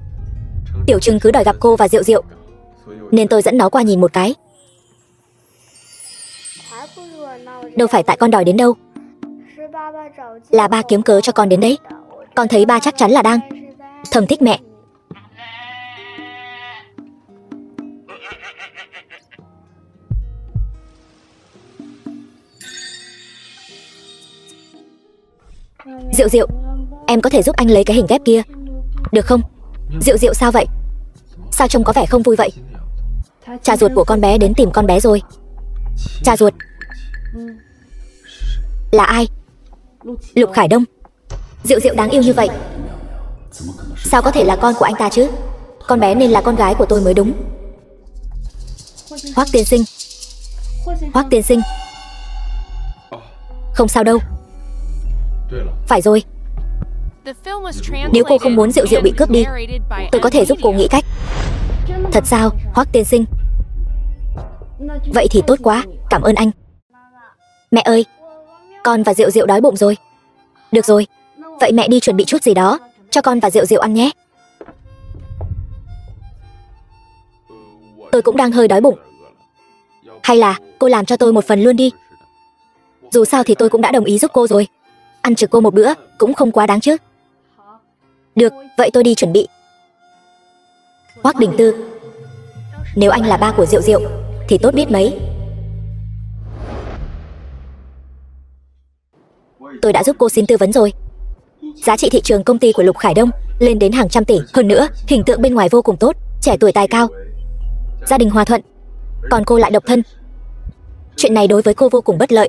Tiểu Trừng cứ đòi gặp cô và Diệu Diệu, nên tôi dẫn nó qua nhìn một cái. Đâu phải tại con đòi đến đâu. Là ba kiếm cớ cho con đến đấy. Con thấy ba chắc chắn là đang thầm thích mẹ. Diệu Diệu, em có thể giúp anh lấy cái hình ghép kia, được không? Diệu Diệu sao vậy? Sao trông có vẻ không vui vậy? Cha ruột của con bé đến tìm con bé rồi. Cha ruột? Là ai? Lục Khải Đông. Diệu Diệu đáng yêu như vậy, sao có thể là con của anh ta chứ? Con bé nên là con gái của tôi mới đúng. Hoắc tiên sinh. Hoắc tiên sinh. Không sao đâu. Phải rồi, nếu cô không muốn Diệu Diệu bị cướp đi, tôi có thể giúp cô nghĩ cách. Thật sao, Hoắc tiên sinh? Vậy thì tốt quá, cảm ơn anh. Mẹ ơi, con và Diệu Diệu đói bụng rồi. Được rồi, vậy mẹ đi chuẩn bị chút gì đó cho con và Diệu Diệu ăn nhé. Tôi cũng đang hơi đói bụng. Hay là cô làm cho tôi một phần luôn đi. Dù sao thì tôi cũng đã đồng ý giúp cô rồi. Ăn trực cô một bữa cũng không quá đáng chứ. Được, vậy tôi đi chuẩn bị. Hoắc Đình Tư, nếu anh là ba của Diệu Diệu thì tốt biết mấy. Tôi đã giúp cô xin tư vấn rồi. Giá trị thị trường công ty của Lục Khải Đông lên đến hàng trăm tỷ. Hơn nữa, hình tượng bên ngoài vô cùng tốt, trẻ tuổi tài cao, gia đình hòa thuận. Còn cô lại độc thân. Chuyện này đối với cô vô cùng bất lợi.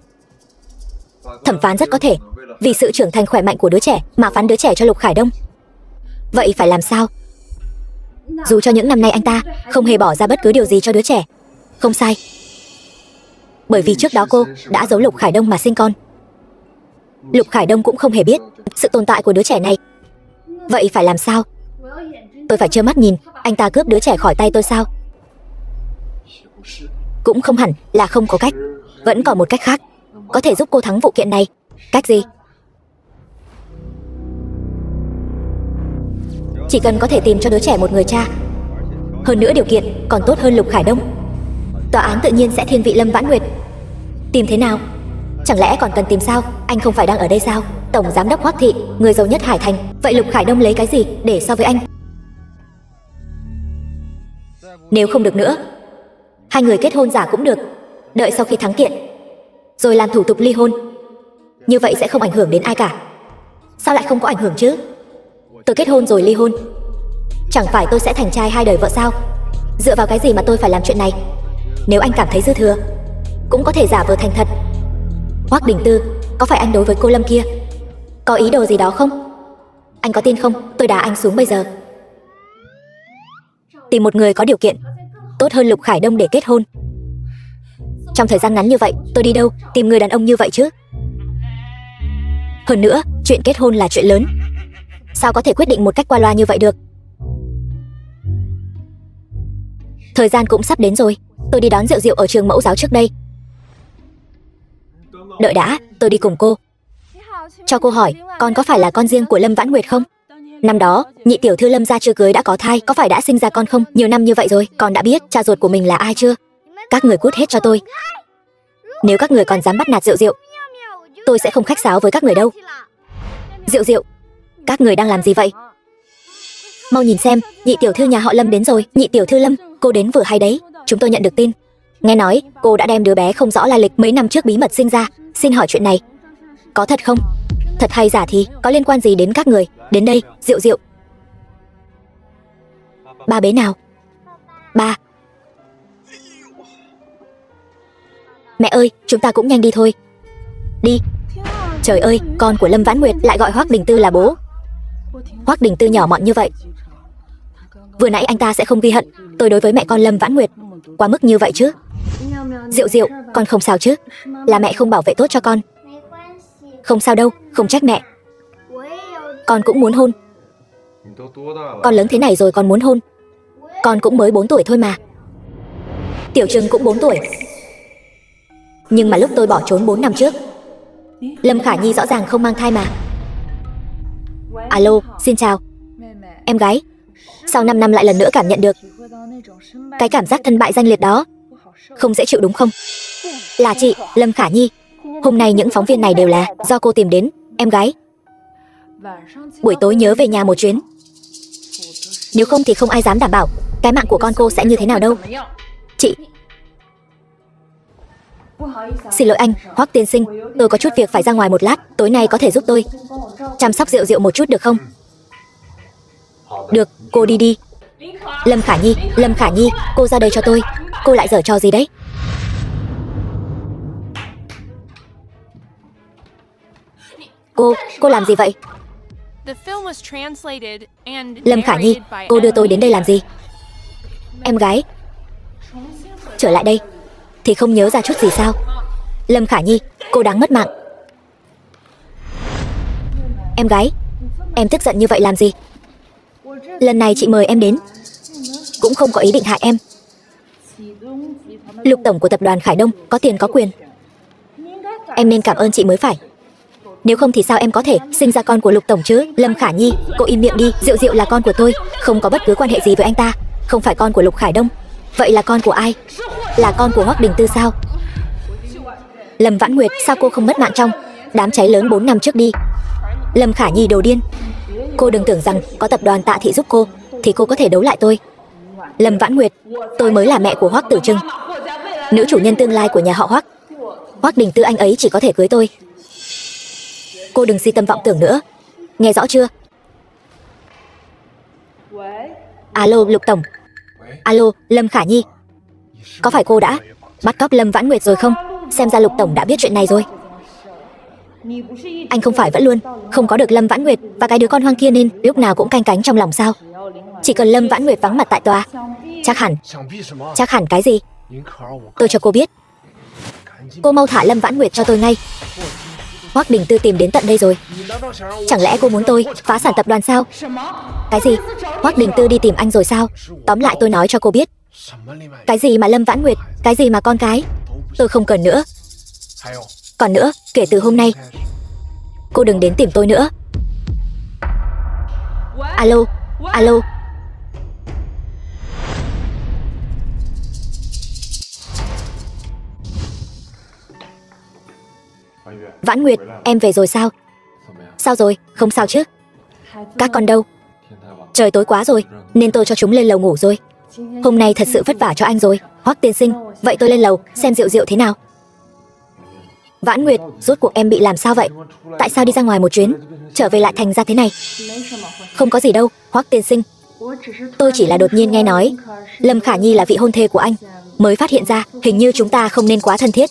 Thẩm phán rất có thể vì sự trưởng thành khỏe mạnh của đứa trẻ mà phán đứa trẻ cho Lục Khải Đông. Vậy phải làm sao? Dù cho những năm nay anh ta không hề bỏ ra bất cứ điều gì cho đứa trẻ. Không sai, bởi vì trước đó cô đã giấu Lục Khải Đông mà sinh con. Lục Khải Đông cũng không hề biết sự tồn tại của đứa trẻ này. Vậy phải làm sao? Tôi phải trơ mắt nhìn anh ta cướp đứa trẻ khỏi tay tôi sao? Cũng không hẳn là không có cách. Vẫn còn một cách khác có thể giúp cô thắng vụ kiện này. Cách gì? Chỉ cần có thể tìm cho đứa trẻ một người cha, hơn nữa điều kiện còn tốt hơn Lục Khải Đông, tòa án tự nhiên sẽ thiên vị Lâm Vãn Nguyệt. Tìm thế nào? Chẳng lẽ còn cần tìm sao? Anh không phải đang ở đây sao? Tổng giám đốc Hoắc thị, người giàu nhất Hải Thành. Vậy Lục Khải Đông lấy cái gì để so với anh? Nếu không được nữa, hai người kết hôn giả cũng được. Đợi sau khi thắng kiện rồi làm thủ tục ly hôn. Như vậy sẽ không ảnh hưởng đến ai cả. Sao lại không có ảnh hưởng chứ? Tôi kết hôn rồi ly hôn, chẳng phải tôi sẽ thành trai hai đời vợ sao? Dựa vào cái gì mà tôi phải làm chuyện này? Nếu anh cảm thấy dư thừa, cũng có thể giả vờ thành thật. Hoắc Đình Tư, có phải anh đối với cô Lâm kia có ý đồ gì đó không? Anh có tin không? Tôi đá anh xuống bây giờ. Tìm một người có điều kiện tốt hơn Lục Khải Đông để kết hôn. Trong thời gian ngắn như vậy, tôi đi đâu tìm người đàn ông như vậy chứ? Hơn nữa, chuyện kết hôn là chuyện lớn, sao có thể quyết định một cách qua loa như vậy được? Thời gian cũng sắp đến rồi. Tôi đi đón Diệu Diệu ở trường mẫu giáo trước đây. Đợi đã, tôi đi cùng cô. Cho cô hỏi, con có phải là con riêng của Lâm Vãn Nguyệt không? Năm đó, nhị tiểu thư Lâm gia chưa cưới đã có thai, có phải đã sinh ra con không? Nhiều năm như vậy rồi, con đã biết cha ruột của mình là ai chưa? Các người cút hết cho tôi. Nếu các người còn dám bắt nạt Diệu Diệu, tôi sẽ không khách sáo với các người đâu. Diệu Diệu, các người đang làm gì vậy? Mau nhìn xem, nhị tiểu thư nhà họ Lâm đến rồi. Nhị tiểu thư Lâm, cô đến vừa hay đấy. Chúng tôi nhận được tin, nghe nói cô đã đem đứa bé không rõ lai lịch mấy năm trước bí mật sinh ra. Xin hỏi chuyện này có thật không? Thật hay giả thì có liên quan gì đến các người? Đến đây, Diệu Diệu. Ba bế nào. Ba. Mẹ ơi, chúng ta cũng nhanh đi thôi. Đi. Trời ơi, con của Lâm Vãn Nguyệt lại gọi Hoắc Đình Tư là bố. Hoắc Đình Tư nhỏ mọn như vậy, vừa nãy anh ta sẽ không ghi hận tôi đối với mẹ con Lâm Vãn Nguyệt quá mức như vậy chứ? Diệu Diệu, con không sao chứ? Là mẹ không bảo vệ tốt cho con. Không sao đâu, không trách mẹ. Con cũng muốn hôn. Con lớn thế này rồi còn muốn hôn? Con cũng mới 4 tuổi thôi mà. Tiểu Trừng cũng 4 tuổi. Nhưng mà lúc tôi bỏ trốn 4 năm trước, Lâm Khả Nhi rõ ràng không mang thai mà. Alo, xin chào. Em gái, sau 5 năm lại lần nữa cảm nhận được cái cảm giác thân bại danh liệt đó, không dễ chịu đúng không? Là chị, Lâm Khả Nhi. Hôm nay những phóng viên này đều là do cô tìm đến, em gái. Buổi tối nhớ về nhà một chuyến. Nếu không thì không ai dám đảm bảo cái mạng của con cô sẽ như thế nào đâu. Chị. Xin lỗi anh, Hoắc tiên sinh, tôi có chút việc phải ra ngoài một lát, tối nay có thể giúp tôi chăm sóc Diệu Diệu một chút được không? Được, cô đi đi. Lâm Khả Nhi, cô ra đây cho tôi. Cô lại giở trò gì đấy? Cô làm gì vậy? Lâm Khả Nhi, cô đưa tôi đến đây làm gì? Em gái, trở lại đây. Thì không nhớ ra chút gì sao? Lâm Khả Nhi, cô đáng mất mạng. Em gái, em tức giận như vậy làm gì? Lần này chị mời em đến cũng không có ý định hại em. Lục tổng của tập đoàn Khải Đông có tiền có quyền, em nên cảm ơn chị mới phải. Nếu không thì sao em có thể sinh ra con của Lục tổng chứ? Lâm Khả Nhi, cô im miệng đi. Diệu Diệu là con của tôi, không có bất cứ quan hệ gì với anh ta. Không phải con của Lục Khải Đông. Vậy là con của ai? Là con của Hoắc Đình Tư sao? Lâm Vãn Nguyệt, sao cô không mất mạng trong đám cháy lớn 4 năm trước đi? Lâm Khả Nhi đồ điên. Cô đừng tưởng rằng có tập đoàn Tạ Thị giúp cô thì cô có thể đấu lại tôi. Lâm Vãn Nguyệt, tôi mới là mẹ của Hoắc Tử Trưng, nữ chủ nhân tương lai của nhà họ Hoắc. Hoắc Đình Tư anh ấy chỉ có thể cưới tôi. Cô đừng si tâm vọng tưởng nữa, nghe rõ chưa? Alo Lục tổng. Alo Lâm Khả Nhi, có phải cô đã bắt cóc Lâm Vãn Nguyệt rồi không? Xem ra Lục tổng đã biết chuyện này rồi. Anh không phải vẫn luôn không có được Lâm Vãn Nguyệt và cái đứa con hoang kia nên lúc nào cũng canh cánh trong lòng sao? Chỉ cần Lâm Vãn Nguyệt vắng mặt tại tòa, chắc hẳn cái gì? Tôi cho cô biết. Cô mau thả Lâm Vãn Nguyệt cho tôi ngay. Hoắc Đình Tư tìm đến tận đây rồi. Chẳng lẽ cô muốn tôi phá sản tập đoàn sao? Cái gì? Hoắc Đình Tư đi tìm anh rồi sao? Tóm lại tôi nói cho cô biết. Cái gì mà Lâm Vãn Nguyệt, cái gì mà con cái, tôi không cần nữa. Còn nữa, kể từ hôm nay cô đừng đến tìm tôi nữa. Alo. Vãn Nguyệt, em về rồi sao? Sao rồi, không sao chứ? Các con đâu? Trời tối quá rồi, nên tôi cho chúng lên lầu ngủ rồi. Hôm nay thật sự vất vả cho anh rồi, Hoắc tiên sinh. Vậy tôi lên lầu xem Diệu Diệu thế nào. Vãn Nguyệt, rốt cuộc em bị làm sao vậy? Tại sao đi ra ngoài một chuyến, trở về lại thành ra thế này? Không có gì đâu, Hoắc tiên sinh. Tôi chỉ là đột nhiên nghe nói Lâm Khả Nhi là vị hôn thê của anh, mới phát hiện ra hình như chúng ta không nên quá thân thiết.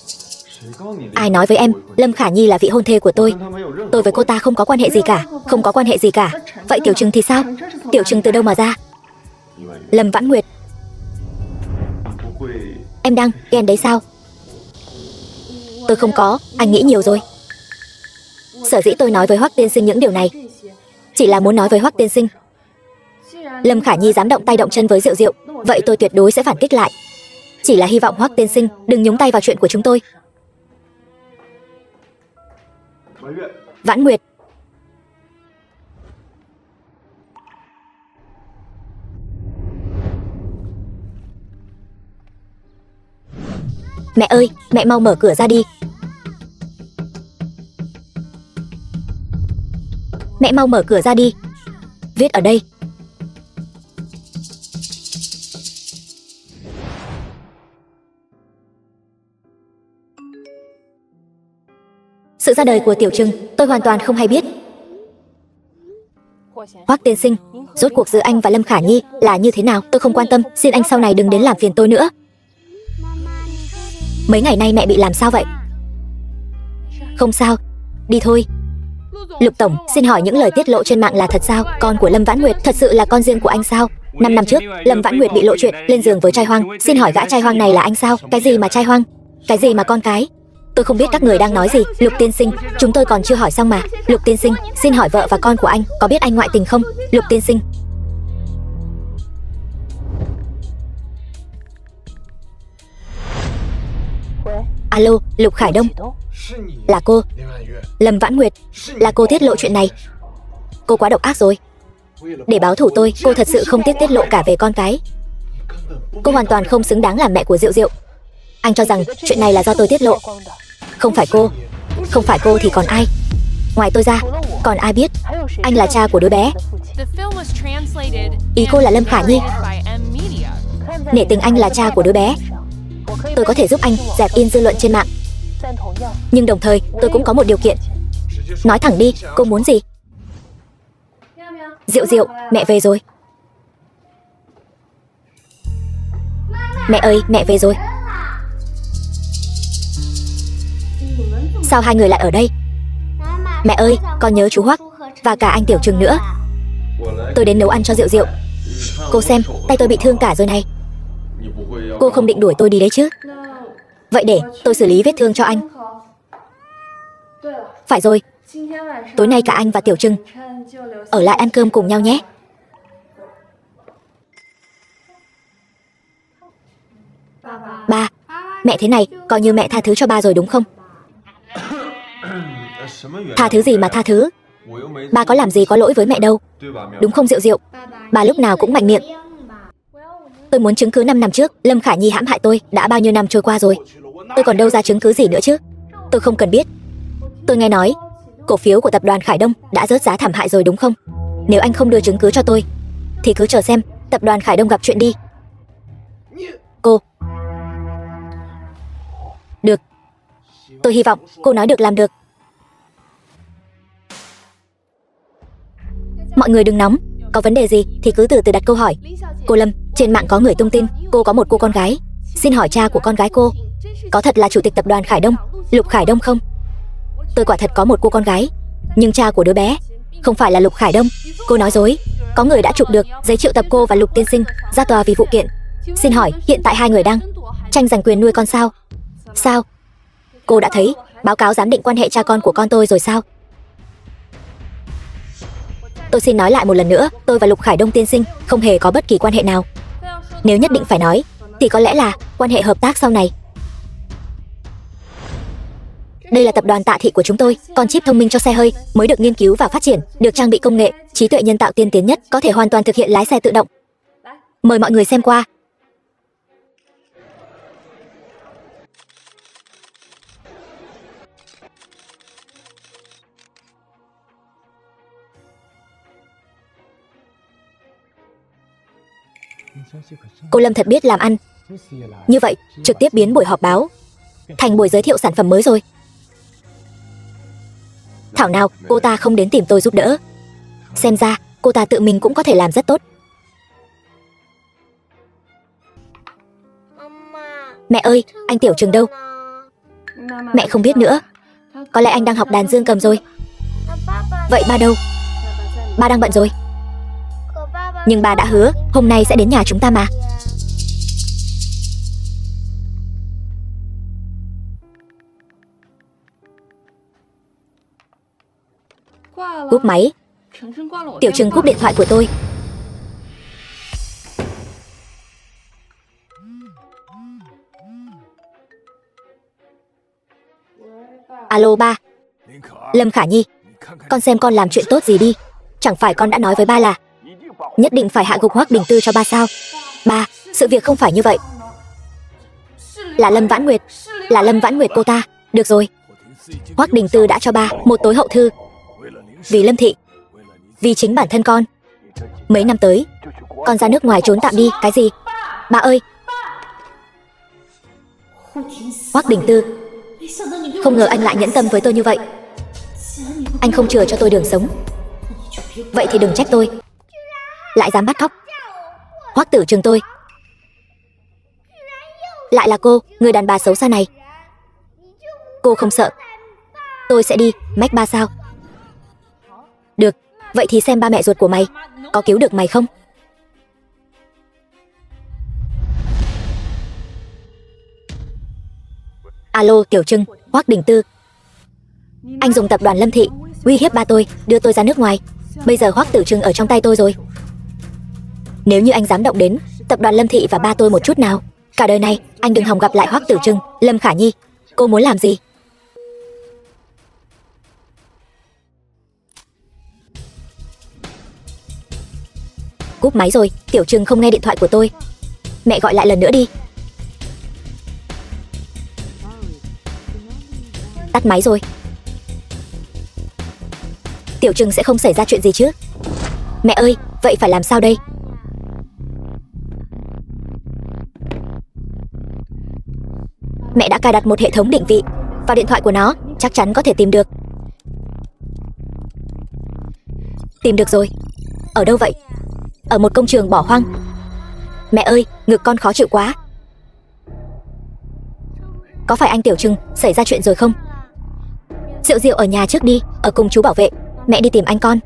Ai nói với em Lâm Khả Nhi là vị hôn thê của tôi? Tôi với cô ta không có quan hệ gì cả. Không có quan hệ gì cả. Vậy Tiểu Trừng thì sao? Tiểu Trừng từ đâu mà ra? Lâm Vãn Nguyệt, em đang ghen đấy sao? Tôi không có, anh nghĩ nhiều rồi. Sở dĩ tôi nói với Hoắc tiên sinh những điều này chỉ là muốn nói với Hoắc tiên sinh, Lâm Khả Nhi dám động tay động chân với Diệu Diệu, vậy tôi tuyệt đối sẽ phản kích lại. Chỉ là hy vọng Hoắc tiên sinh đừng nhúng tay vào chuyện của chúng tôi. Vãn Nguyệt, mẹ ơi, mẹ mau mở cửa ra đi. Mẹ mau mở cửa ra đi. Viết ở đây. Sự ra đời của Tiểu Trừng tôi hoàn toàn không hay biết. Hoắc tiên sinh, rốt cuộc giữa anh và Lâm Khả Nhi là như thế nào? Tôi không quan tâm, xin anh sau này đừng đến làm phiền tôi nữa. Mấy ngày nay mẹ bị làm sao vậy? Không sao, đi thôi. Lục tổng, xin hỏi những lời tiết lộ trên mạng là thật sao? Con của Lâm Vãn Nguyệt thật sự là con riêng của anh sao? 5 năm trước, Lâm Vãn Nguyệt bị lộ chuyện lên giường với trai hoang. Xin hỏi gã trai hoang này là anh sao? Cái gì mà trai hoang? Cái gì mà con cái? Tôi không biết các người đang nói gì. Lục tiên sinh, chúng tôi còn chưa hỏi xong mà. Lục tiên sinh, xin hỏi vợ và con của anh có biết anh ngoại tình không? Lục tiên sinh. Alo, Lục Khải Đông. Là cô. Lâm Vãn Nguyệt, là cô tiết lộ chuyện này. Cô quá độc ác rồi. Để báo thù tôi, cô thật sự không tiếc tiết lộ cả về con cái. Cô hoàn toàn không xứng đáng làm mẹ của Diệu Diệu. Anh cho rằng chuyện này là do tôi tiết lộ. Không phải cô. Không phải cô thì còn ai? Ngoài tôi ra, còn ai biết anh là cha của đứa bé? Ý cô là Lâm Khả Nhi. Nể tình anh là cha của đứa bé, tôi có thể giúp anh dẹp yên dư luận trên mạng. Nhưng đồng thời tôi cũng có một điều kiện. Nói thẳng đi, cô muốn gì? Diệu Diệu, mẹ về rồi. Mẹ ơi, mẹ về rồi. Sao hai người lại ở đây? Mẹ ơi, con nhớ chú Hoắc và cả anh Tiểu Trừng nữa. Tôi đến nấu ăn cho Diệu Diệu. Cô xem, tay tôi bị thương cả rồi này. Cô không định đuổi tôi đi đấy chứ? Vậy để tôi xử lý vết thương cho anh. Phải rồi, tối nay cả anh và Tiểu Trừng ở lại ăn cơm cùng nhau nhé. Ba, mẹ thế này coi như mẹ tha thứ cho ba rồi đúng không? Tha thứ gì mà tha thứ? Ba có làm gì có lỗi với mẹ đâu. Đúng không Diệu Diệu? Ba lúc nào cũng mạnh miệng. Tôi muốn chứng cứ 5 năm trước Lâm Khả Nhi hãm hại tôi. Đã bao nhiêu năm trôi qua rồi, tôi còn đâu ra chứng cứ gì nữa chứ? Tôi không cần biết. Tôi nghe nói cổ phiếu của tập đoàn Khải Đông đã rớt giá thảm hại rồi đúng không? Nếu anh không đưa chứng cứ cho tôi thì cứ chờ xem tập đoàn Khải Đông gặp chuyện đi. Cô. Được. Tôi hy vọng cô nói được làm được. Mọi người đừng nóng. Có vấn đề gì thì cứ từ từ đặt câu hỏi. Cô Lâm, trên mạng có người tung tin cô có một cô con gái. Xin hỏi cha của con gái cô có thật là chủ tịch tập đoàn Khải Đông, Lục Khải Đông không? Tôi quả thật có một cô con gái, nhưng cha của đứa bé không phải là Lục Khải Đông. Cô nói dối. Có người đã chụp được giấy triệu tập cô và Lục tiên sinh ra tòa vì vụ kiện. Xin hỏi hiện tại hai người đang tranh giành quyền nuôi con sao? Sao? Cô đã thấy báo cáo giám định quan hệ cha con của con tôi rồi sao? Tôi xin nói lại một lần nữa, tôi và Lục Khải Đông tiên sinh không hề có bất kỳ quan hệ nào. Nếu nhất định phải nói thì có lẽ là quan hệ hợp tác sau này. Đây là tập đoàn Tạ Thị của chúng tôi. Con chip thông minh cho xe hơi mới được nghiên cứu và phát triển, được trang bị công nghệ trí tuệ nhân tạo tiên tiến nhất, có thể hoàn toàn thực hiện lái xe tự động. Mời mọi người xem qua. Cô Lâm thật biết làm ăn. Như vậy, trực tiếp biến buổi họp báo thành buổi giới thiệu sản phẩm mới rồi. Thảo nào cô ta không đến tìm tôi giúp đỡ. Xem ra cô ta tự mình cũng có thể làm rất tốt. Mẹ ơi, anh Tiểu Trừng đâu? Mẹ không biết nữa. Có lẽ anh đang học đàn dương cầm rồi. Vậy ba đâu? Ba đang bận rồi. Nhưng ba đã hứa hôm nay sẽ đến nhà chúng ta mà. Cúp máy. Tiểu Trừng cúp điện thoại của tôi. Alo ba. Lâm Khả Nhi, con xem con làm chuyện tốt gì đi. Chẳng phải con đã nói với ba là nhất định phải hạ gục Hoắc Đình Tư cho ba sao? Ba, sự việc không phải như vậy. Là Lâm Vãn Nguyệt. Là Lâm Vãn Nguyệt cô ta. Được rồi. Hoắc Đình Tư đã cho ba một tối hậu thư. Vì Lâm Thị, vì chính bản thân con. Mấy năm tới con ra nước ngoài trốn tạm đi. Cái gì? Ba ơi. Hoắc Đình Tư, không ngờ anh lại nhẫn tâm với tôi như vậy. Anh không chừa cho tôi đường sống. Vậy thì đừng trách tôi. Lại dám bắt cóc Hoắc Tử Trừng tôi. Lại là cô, người đàn bà xấu xa này. Cô không sợ tôi sẽ đi mách ba sao? Được, vậy thì xem ba mẹ ruột của mày có cứu được mày không. Alo Tiểu Trừng, Hoắc Đình Tư. Anh dùng tập đoàn Lâm Thị uy hiếp ba tôi, đưa tôi ra nước ngoài. Bây giờ Hoắc Tử Trừng ở trong tay tôi rồi. Nếu như anh dám động đến tập đoàn Lâm Thị và ba tôi một chút nào, cả đời này anh đừng hòng gặp lại Hoắc Tử Trừng. Lâm Khả Nhi, cô muốn làm gì? Cúp máy rồi. Tiểu Trừng không nghe điện thoại của tôi. Mẹ gọi lại lần nữa đi. Tắt máy rồi. Tiểu Trừng sẽ không xảy ra chuyện gì chứ? Mẹ ơi, vậy phải làm sao đây? Mẹ đã cài đặt một hệ thống định vị Vào điện thoại của nó, chắc chắn có thể tìm được. Tìm được rồi. Ở đâu vậy? Ở một công trường bỏ hoang. Mẹ ơi, ngực con khó chịu quá. Có phải anh Tiểu Trừng xảy ra chuyện rồi không? Diệu Diệu ở nhà trước đi, ở cùng chú bảo vệ. Mẹ đi tìm anh con.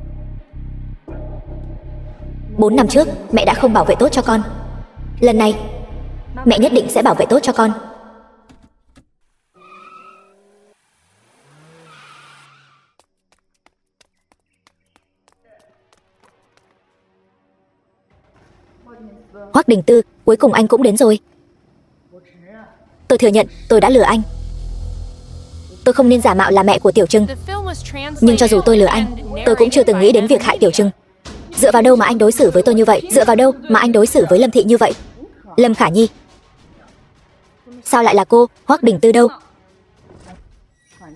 4 năm trước, mẹ đã không bảo vệ tốt cho con. Lần này, mẹ nhất định sẽ bảo vệ tốt cho con. Hoắc Đình Tư, cuối cùng anh cũng đến rồi. Tôi thừa nhận, tôi đã lừa anh. Tôi không nên giả mạo là mẹ của Tiểu Trừng. Nhưng cho dù tôi lừa anh, tôi cũng chưa từng nghĩ đến việc hại Tiểu Trừng. Dựa vào đâu mà anh đối xử với tôi như vậy? Dựa vào đâu mà anh đối xử với Lâm Thị như vậy? Lâm Khả Nhi. Sao lại là cô? Hoắc Đình Tư đâu?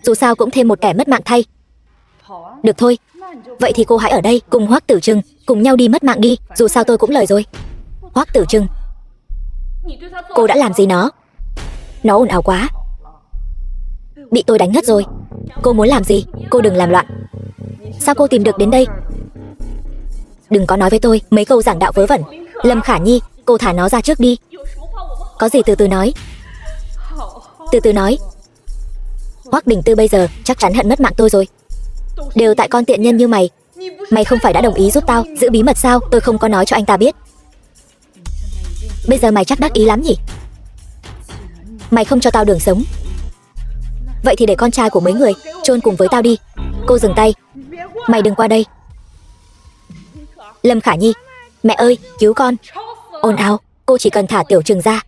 Dù sao cũng thêm một kẻ mất mạng thay. Được thôi, vậy thì cô hãy ở đây cùng Hoắc Tử Trừng cùng nhau đi mất mạng đi. Dù sao tôi cũng lời rồi. Hoắc Tử Trừng, cô đã làm gì nó? Nó ồn ào quá. Bị tôi đánh ngất rồi. Cô muốn làm gì? Cô đừng làm loạn. Sao cô tìm được đến đây? Đừng có nói với tôi mấy câu giảng đạo vớ vẩn. Lâm Khả Nhi, cô thả nó ra trước đi. Có gì từ từ nói. Từ từ nói. Hoắc Đình Tư bây giờ chắc chắn hận mất mạng tôi rồi. Đều tại con tiện nhân như mày. Mày không phải đã đồng ý giúp tao giữ bí mật sao? Tôi không có nói cho anh ta biết. Bây giờ mày chắc đắc ý lắm nhỉ? Mày không cho tao đường sống. Vậy thì để con trai của mấy người chôn cùng với tao đi. Cô dừng tay. Mày đừng qua đây. Lâm Khả Nhi, mẹ ơi, cứu con. Ồn ào, cô chỉ cần thả Tiểu Trừng ra.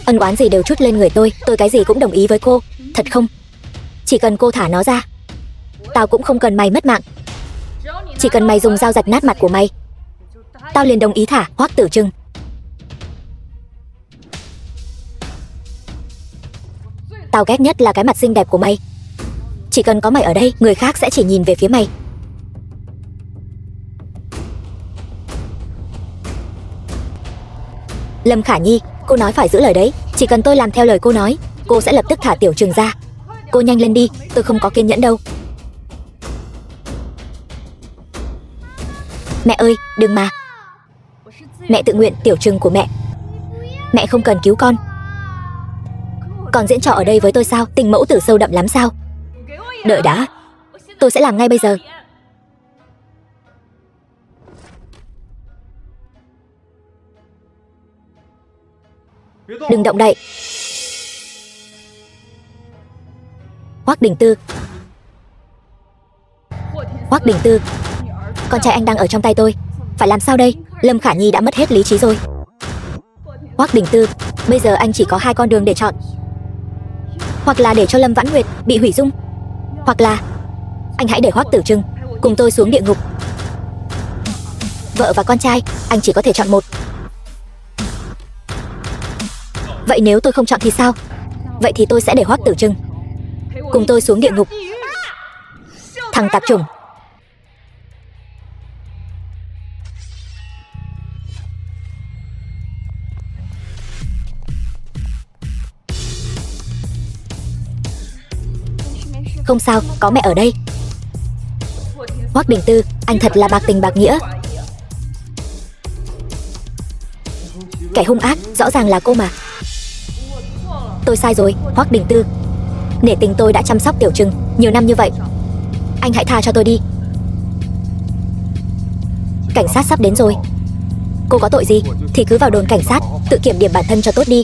Ân oán gì đều trút lên người tôi cái gì cũng đồng ý với cô. Thật không? Chỉ cần cô thả nó ra, tao cũng không cần mày mất mạng. Chỉ cần mày dùng dao rạch nát mặt của mày, tao liền đồng ý thả Hoắc Tử Trừng. Tao ghét nhất là cái mặt xinh đẹp của mày. Chỉ cần có mày ở đây, người khác sẽ chỉ nhìn về phía mày. Lâm Khả Nhi, cô nói phải giữ lời đấy. Chỉ cần tôi làm theo lời cô nói, cô sẽ lập tức thả Tiểu Trừng ra. Cô nhanh lên đi, tôi không có kiên nhẫn đâu. Mẹ ơi, đừng mà. Mẹ tự nguyện Tiểu Trừng của mẹ. Mẹ không cần cứu con. Còn diễn trò ở đây với tôi sao? Tình mẫu tử sâu đậm lắm sao? Đợi đã, tôi sẽ làm ngay bây giờ. Đừng động đậy. Hoắc Đình Tư. Hoắc Đình Tư, con trai anh đang ở trong tay tôi. Phải làm sao đây? Lâm Khả Nhi đã mất hết lý trí rồi. Hoắc Đình Tư, bây giờ anh chỉ có 2 con đường để chọn. Hoặc là để cho Lâm Vãn Nguyệt bị hủy dung, hoặc là anh hãy để Hoắc Tử Trừng cùng tôi xuống địa ngục. Vợ và con trai, anh chỉ có thể chọn một. Vậy nếu tôi không chọn thì sao? Vậy thì tôi sẽ để Hoắc Tử Trừng cùng tôi xuống địa ngục. Thằng tạp chủng. Không sao, có mẹ ở đây. Hoắc Đình Tư, anh thật là bạc tình bạc nghĩa. Kẻ hung ác, rõ ràng là cô mà. Tôi sai rồi, Hoắc Đình Tư. Nể tình tôi đã chăm sóc Tiểu Trừng nhiều năm như vậy. Anh hãy tha cho tôi đi. Cảnh sát sắp đến rồi. Cô có tội gì thì cứ vào đồn cảnh sát, tự kiểm điểm bản thân cho tốt đi.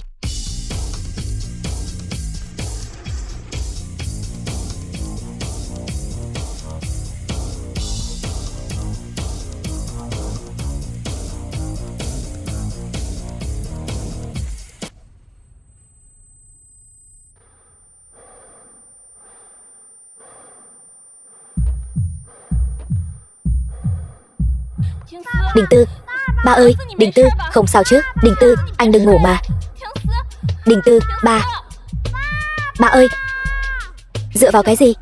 Đình Tư, ba ơi, Đình Tư, không sao chứ? Đình Tư, anh đừng ngủ mà. Đình Tư, ba. Ba ơi. Dựa vào cái gì?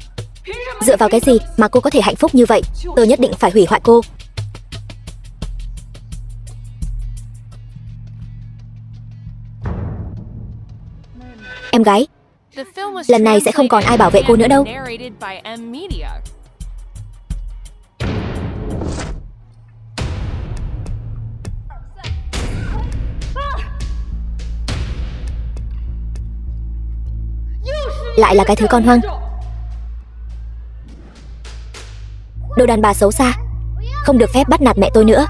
Dựa vào cái gì mà cô có thể hạnh phúc như vậy? Tôi nhất định phải hủy hoại cô. Em gái, Lần này sẽ không còn ai bảo vệ cô nữa đâu. Lại là cái thứ con hoang. Đồ đàn bà xấu xa, không được phép bắt nạt mẹ tôi nữa.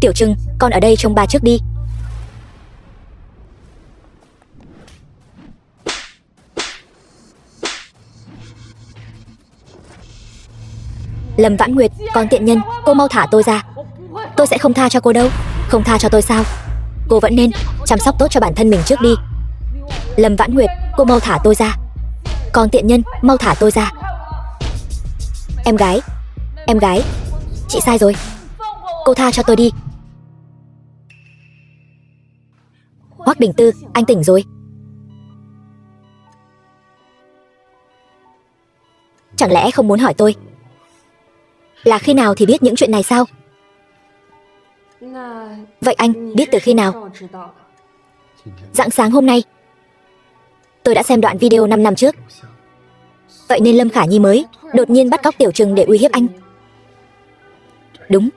Tiểu Trừng, con ở đây trông bà trước đi. Lâm Vãn Nguyệt, con tiện nhân, cô mau thả tôi ra. Tôi sẽ không tha cho cô đâu. Không tha cho tôi sao? Cô vẫn nên chăm sóc tốt cho bản thân mình trước đi. Lâm Vãn Nguyệt, cô mau thả tôi ra. Con tiện nhân, mau thả tôi ra. Em gái, chị sai rồi. Cô tha cho tôi đi. Hoắc Đình Tư, anh tỉnh rồi. Chẳng lẽ không muốn hỏi tôi là khi nào thì biết những chuyện này sao? Vậy anh biết từ khi nào? Rạng sáng hôm nay. Tôi đã xem đoạn video 5 năm trước. Vậy nên Lâm Khả Nhi mới đột nhiên bắt cóc Tiểu Trừng để uy hiếp anh. Đúng.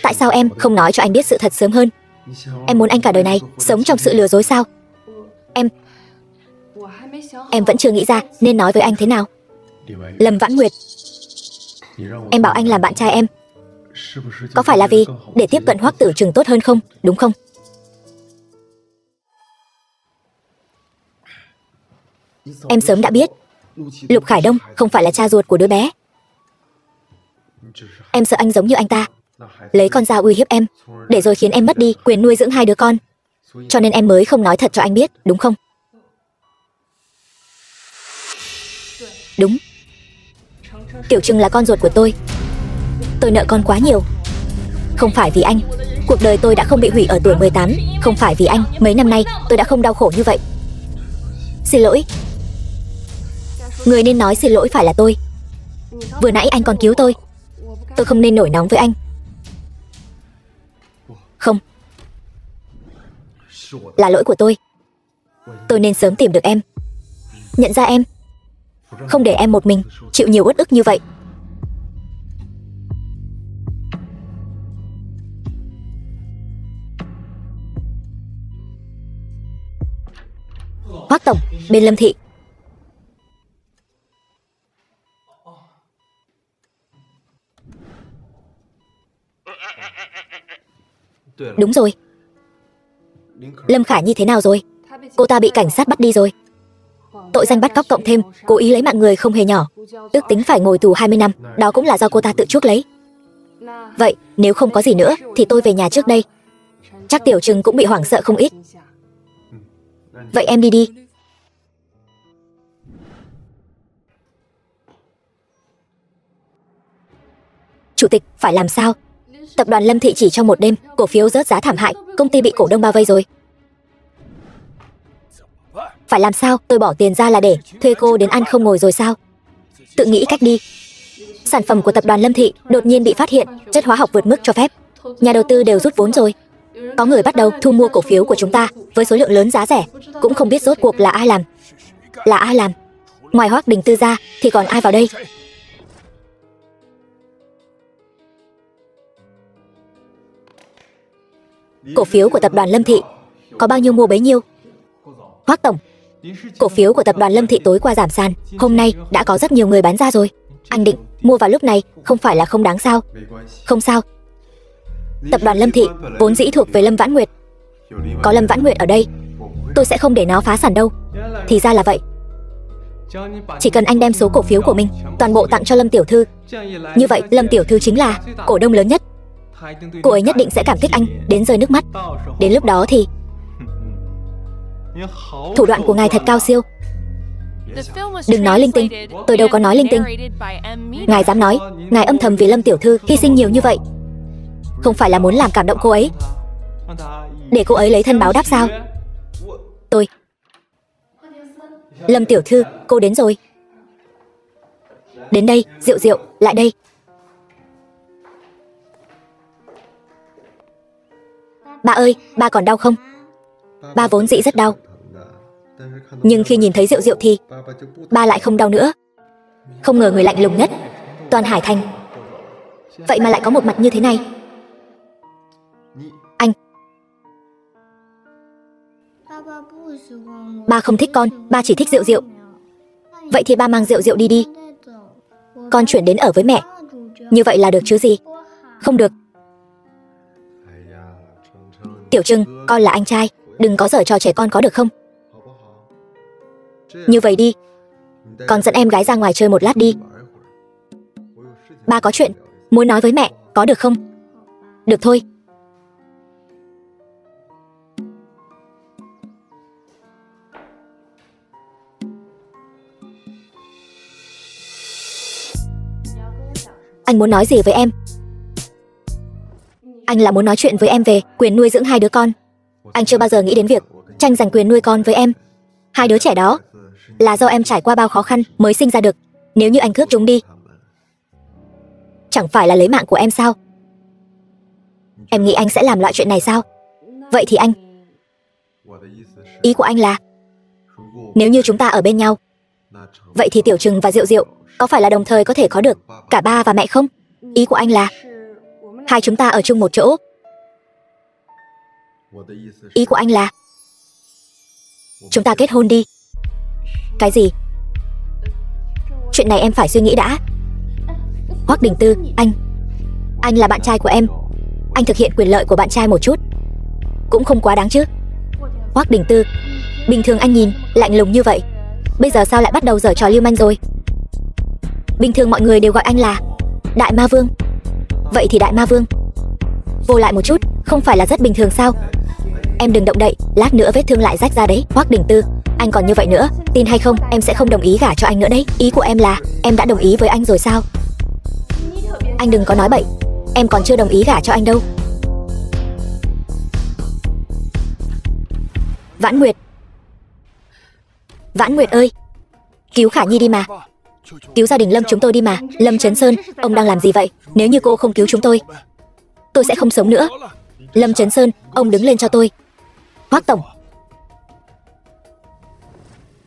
Tại sao em không nói cho anh biết sự thật sớm hơn? Em muốn anh cả đời này sống trong sự lừa dối sao? Em vẫn chưa nghĩ ra nên nói với anh thế nào. Lâm Vãn Nguyệt, em bảo anh làm bạn trai em, có phải là vì để tiếp cận Hoắc Tử Trừng tốt hơn không, đúng không? Em sớm đã biết Lục Khải Đông không phải là cha ruột của đứa bé. Em sợ anh giống như anh ta, lấy con dao uy hiếp em, để rồi khiến em mất đi quyền nuôi dưỡng hai đứa con. Cho nên em mới không nói thật cho anh biết, đúng không? Đúng. Tiểu Trừng là con ruột của tôi. Tôi nợ con quá nhiều. Không phải vì anh, cuộc đời tôi đã không bị hủy ở tuổi 18. Không phải vì anh, mấy năm nay tôi đã không đau khổ như vậy. Xin lỗi. Người nên nói xin lỗi phải là tôi. Vừa nãy anh còn cứu tôi. Tôi không nên nổi nóng với anh. Không, là lỗi của tôi. Tôi nên sớm tìm được em, nhận ra em, không để em một mình chịu nhiều uất ức như vậy. Hoắc tổng, bên Lâm thị. Đúng rồi. Lâm Khả Nhi thế nào rồi? Cô ta bị cảnh sát bắt đi rồi. Tội danh bắt cóc cộng thêm cố ý lấy mạng người không hề nhỏ, ước tính phải ngồi tù 20 năm. Đó cũng là do cô ta tự chuốc lấy. Vậy nếu không có gì nữa thì tôi về nhà trước đây. Chắc Tiểu Trừng cũng bị hoảng sợ không ít. Vậy em đi đi. Chủ tịch, phải làm sao? Tập đoàn Lâm thị chỉ trong một đêm cổ phiếu rớt giá thảm hại, công ty bị cổ đông bao vây rồi. Phải làm sao? Tôi bỏ tiền ra là để thuê cô đến ăn không ngồi rồi sao? Tự nghĩ cách đi. Sản phẩm của tập đoàn Lâm thị đột nhiên bị phát hiện chất hóa học vượt mức cho phép. Nhà đầu tư đều rút vốn rồi. Có người bắt đầu thu mua cổ phiếu của chúng ta với số lượng lớn giá rẻ. Cũng không biết rốt cuộc là ai làm. Là ai làm? Ngoài Hoắc Đình Tư ra thì còn ai vào đây? Cổ phiếu của tập đoàn Lâm thị có bao nhiêu mua bấy nhiêu. Hoắc tổng, cổ phiếu của tập đoàn Lâm thị tối qua giảm sàn, hôm nay đã có rất nhiều người bán ra rồi. Anh định mua vào lúc này không phải là không đáng sao? Không sao. Tập đoàn Lâm thị vốn dĩ thuộc về Lâm Vãn Nguyệt. Có Lâm Vãn Nguyệt ở đây, tôi sẽ không để nó phá sản đâu. Thì ra là vậy. Chỉ cần anh đem số cổ phiếu của mình toàn bộ tặng cho Lâm tiểu thư, như vậy Lâm tiểu thư chính là cổ đông lớn nhất. Cô ấy nhất định sẽ cảm kích anh đến rơi nước mắt. Đến lúc đó thì thủ đoạn của ngài thật cao siêu. Đừng nói linh tinh, tôi đâu có nói linh tinh. Ngài dám nói ngài âm thầm vì Lâm tiểu thư hy sinh nhiều như vậy, không phải là muốn làm cảm động cô ấy, để cô ấy lấy thân báo đáp sao? Tôi Lâm tiểu thư, cô đến rồi. Đến đây, Diệu Diệu, lại đây. Ba ơi, ba còn đau không? ba vốn dĩ rất đau. Nhưng khi nhìn thấy Diệu Diệu thì ba lại không đau nữa. Không ngờ người lạnh lùng nhất toàn Hải Thành vậy mà lại có một mặt như thế này. Anh, ba không thích con, ba chỉ thích Diệu Diệu. Vậy thì ba mang Diệu Diệu đi đi. Con chuyển đến ở với mẹ. Như vậy là được chứ gì? Không được. Tiểu Trưng, con là anh trai, đừng có giở trò trẻ con có được không? Như vậy đi, con dẫn em gái ra ngoài chơi một lát đi. Ba có chuyện muốn nói với mẹ, có được không? Được thôi. Anh muốn nói gì với em? Anh là muốn nói chuyện với em về quyền nuôi dưỡng hai đứa con. Anh chưa bao giờ nghĩ đến việc tranh giành quyền nuôi con với em. Hai đứa trẻ đó là do em trải qua bao khó khăn mới sinh ra được. Nếu như anh cướp chúng đi, chẳng phải là lấy mạng của em sao? Em nghĩ anh sẽ làm loại chuyện này sao? Vậy thì anh... Ý của anh là nếu như chúng ta ở bên nhau, vậy thì Tiểu Trừng và Diệu Diệu có phải là đồng thời có thể có được cả ba và mẹ không? Ý của anh là hai chúng ta ở chung một chỗ. Ý của anh là chúng ta kết hôn đi. Cái gì? Chuyện này em phải suy nghĩ đã. Hoắc Đình Tư, anh là bạn trai của em. Anh thực hiện quyền lợi của bạn trai một chút cũng không quá đáng chứ. Hoắc Đình Tư, bình thường anh nhìn lạnh lùng như vậy, bây giờ sao lại bắt đầu giở trò lưu manh rồi? Bình thường mọi người đều gọi anh là Đại Ma Vương. Vậy thì Đại Ma Vương vô lại một chút không phải là rất bình thường sao? Em đừng động đậy, lát nữa vết thương lại rách ra đấy. Hoắc Đình Tư, anh còn như vậy nữa, tin hay không em sẽ không đồng ý gả cho anh nữa đấy. Ý của em là em đã đồng ý với anh rồi sao? Anh đừng có nói bậy, em còn chưa đồng ý gả cho anh đâu. Vãn Nguyệt, Vãn Nguyệt ơi, cứu Khả Nhi đi mà. Cứu gia đình Lâm chúng tôi đi mà. Lâm Chấn Sơn, ông đang làm gì vậy? Nếu như cô không cứu chúng tôi sẽ không sống nữa. Lâm Chấn Sơn, ông đứng lên cho tôi. Hoắc tổng,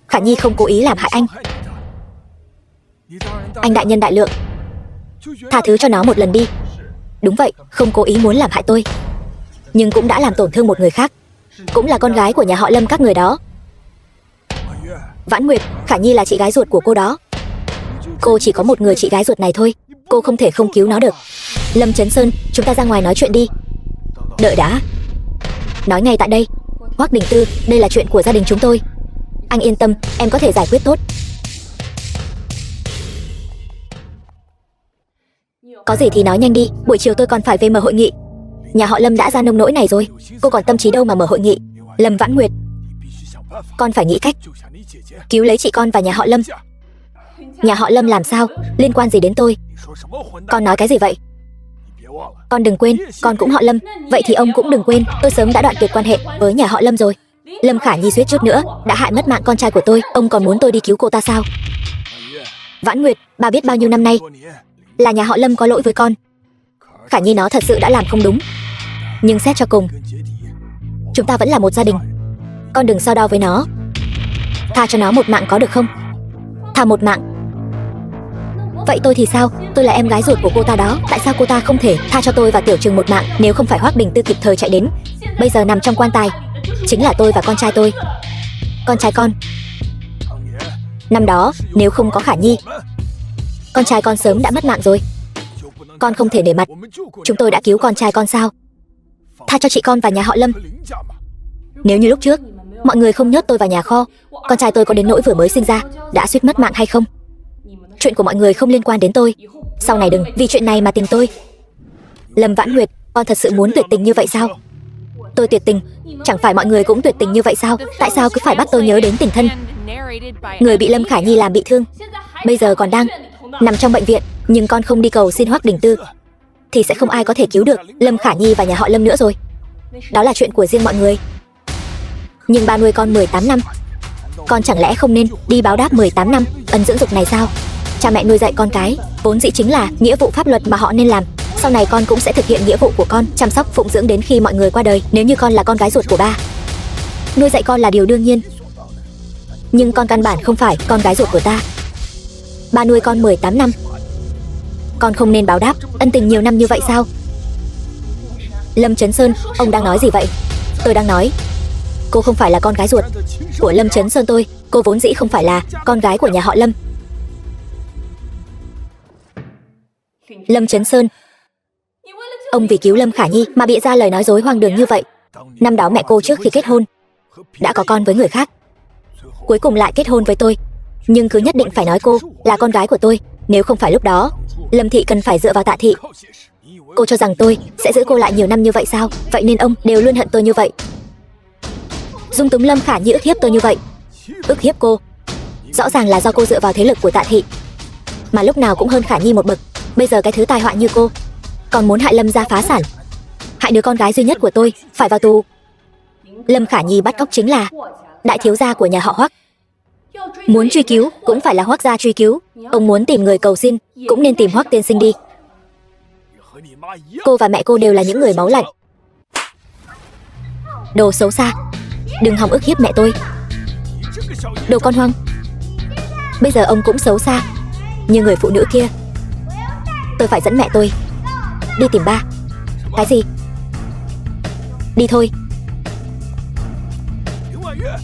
Khả Nhi không cố ý làm hại anh. Anh đại nhân đại lượng, tha thứ cho nó một lần đi. Đúng vậy, không cố ý muốn làm hại tôi, nhưng cũng đã làm tổn thương một người khác, cũng là con gái của nhà họ Lâm các người đó. Vãn Nguyệt, Khả Nhi là chị gái ruột của cô đó. Cô chỉ có một người chị gái ruột này thôi, cô không thể không cứu nó được. Lâm Chấn Sơn, chúng ta ra ngoài nói chuyện đi. Đợi đã. Nói ngay tại đây. Hoắc Đình Tư, đây là chuyện của gia đình chúng tôi. Anh yên tâm, em có thể giải quyết tốt. Có gì thì nói nhanh đi, buổi chiều tôi còn phải về mở hội nghị. Nhà họ Lâm đã ra nông nỗi này rồi, cô còn tâm trí đâu mà mở hội nghị. Lâm Vãn Nguyệt, con phải nghĩ cách cứu lấy chị con và nhà họ Lâm. Nhà họ Lâm làm sao liên quan gì đến tôi? Con nói cái gì vậy? Con đừng quên, con cũng họ Lâm. Vậy thì ông cũng đừng quên, tôi sớm đã đoạn tuyệt quan hệ với nhà họ Lâm rồi. Lâm Khả Nhi suýt chút nữa đã hại mất mạng con trai của tôi, ông còn muốn tôi đi cứu cô ta sao? Vãn Nguyệt, bà biết bao nhiêu năm nay là nhà họ Lâm có lỗi với con. Khả Nhi nó thật sự đã làm không đúng, nhưng xét cho cùng chúng ta vẫn là một gia đình. Con đừng so đo với nó. Tha cho nó một mạng có được không? Tha một mạng. Vậy tôi thì sao? Tôi là em gái ruột của cô ta đó. Tại sao cô ta không thể tha cho tôi và Tiểu Trừng một mạng? Nếu không phải Hoắc Đình Tư kịp thời chạy đến, bây giờ nằm trong quan tài chính là tôi và con trai tôi. Con trai con. Năm đó nếu không có Khả Nhi, con trai con sớm đã mất mạng rồi. Con không thể để mặt chúng tôi đã cứu con trai con sao? Tha cho chị con và nhà họ Lâm. Nếu như lúc trước mọi người không nhốt tôi vào nhà kho, con trai tôi có đến nỗi vừa mới sinh ra đã suýt mất mạng hay không? Chuyện của mọi người không liên quan đến tôi. Sau này đừng vì chuyện này mà tình tôi. Lâm Vãn Nguyệt, con thật sự muốn tuyệt tình như vậy sao? Tôi tuyệt tình, chẳng phải mọi người cũng tuyệt tình như vậy sao? Tại sao cứ phải bắt tôi nhớ đến tình thân? Người bị Lâm Khả Nhi làm bị thương, bây giờ còn đang nằm trong bệnh viện, nhưng con không đi cầu xin Hoắc Đình Tư thì sẽ không ai có thể cứu được Lâm Khả Nhi và nhà họ Lâm nữa rồi. Đó là chuyện của riêng mọi người. Nhưng ba nuôi con 18 năm, con chẳng lẽ không nên đi báo đáp 18 năm ân dưỡng dục này sao? Cha mẹ nuôi dạy con cái vốn dĩ chính là nghĩa vụ pháp luật mà họ nên làm. Sau này con cũng sẽ thực hiện nghĩa vụ của con, chăm sóc phụng dưỡng đến khi mọi người qua đời. Nếu như con là con gái ruột của ba, Nuôi dạy con là điều đương nhiên, nhưng con căn bản không phải con gái ruột của ta. Ba nuôi con 18 năm, con không nên báo đáp ân tình nhiều năm như vậy sao? Lâm Chấn Sơn, ông đang nói gì vậy? Tôi đang nói cô không phải là con gái ruột của Lâm Chấn Sơn tôi. Cô vốn dĩ không phải là con gái của nhà họ Lâm. Lâm Chấn Sơn, ông vì cứu Lâm Khả Nhi mà bịa ra lời nói dối hoang đường như vậy. Năm đó mẹ cô trước khi kết hôn đã có con với người khác, cuối cùng lại kết hôn với tôi, nhưng cứ nhất định phải nói cô là con gái của tôi. Nếu không phải lúc đó Lâm thị cần phải dựa vào Tạ thị. Cô cho rằng tôi sẽ giữ cô lại nhiều năm như vậy sao? Vậy nên ông đều luôn hận tôi như vậy, dung túng Lâm Khả Nhi, ức hiếp tôi như vậy. Ức hiếp cô rõ ràng là do cô dựa vào thế lực của Tạ thị, mà lúc nào cũng hơn Khả Nhi một bậc. Bây giờ cái thứ tai họa như cô còn muốn hại Lâm gia phá sản, hại đứa con gái duy nhất của tôi phải vào tù. Lâm Khả Nhi bắt cóc chính là đại thiếu gia của nhà họ Hoắc, muốn truy cứu cũng phải là Hoắc gia truy cứu. Ông muốn tìm người cầu xin cũng nên tìm Hoắc tiên sinh đi. Cô và mẹ cô đều là những người máu lạnh. Đồ xấu xa, đừng hòng ức hiếp mẹ tôi. Đồ con hoang. Bây giờ ông cũng xấu xa như người phụ nữ kia. Tôi phải dẫn mẹ tôi đi tìm ba. Cái gì? Đi thôi.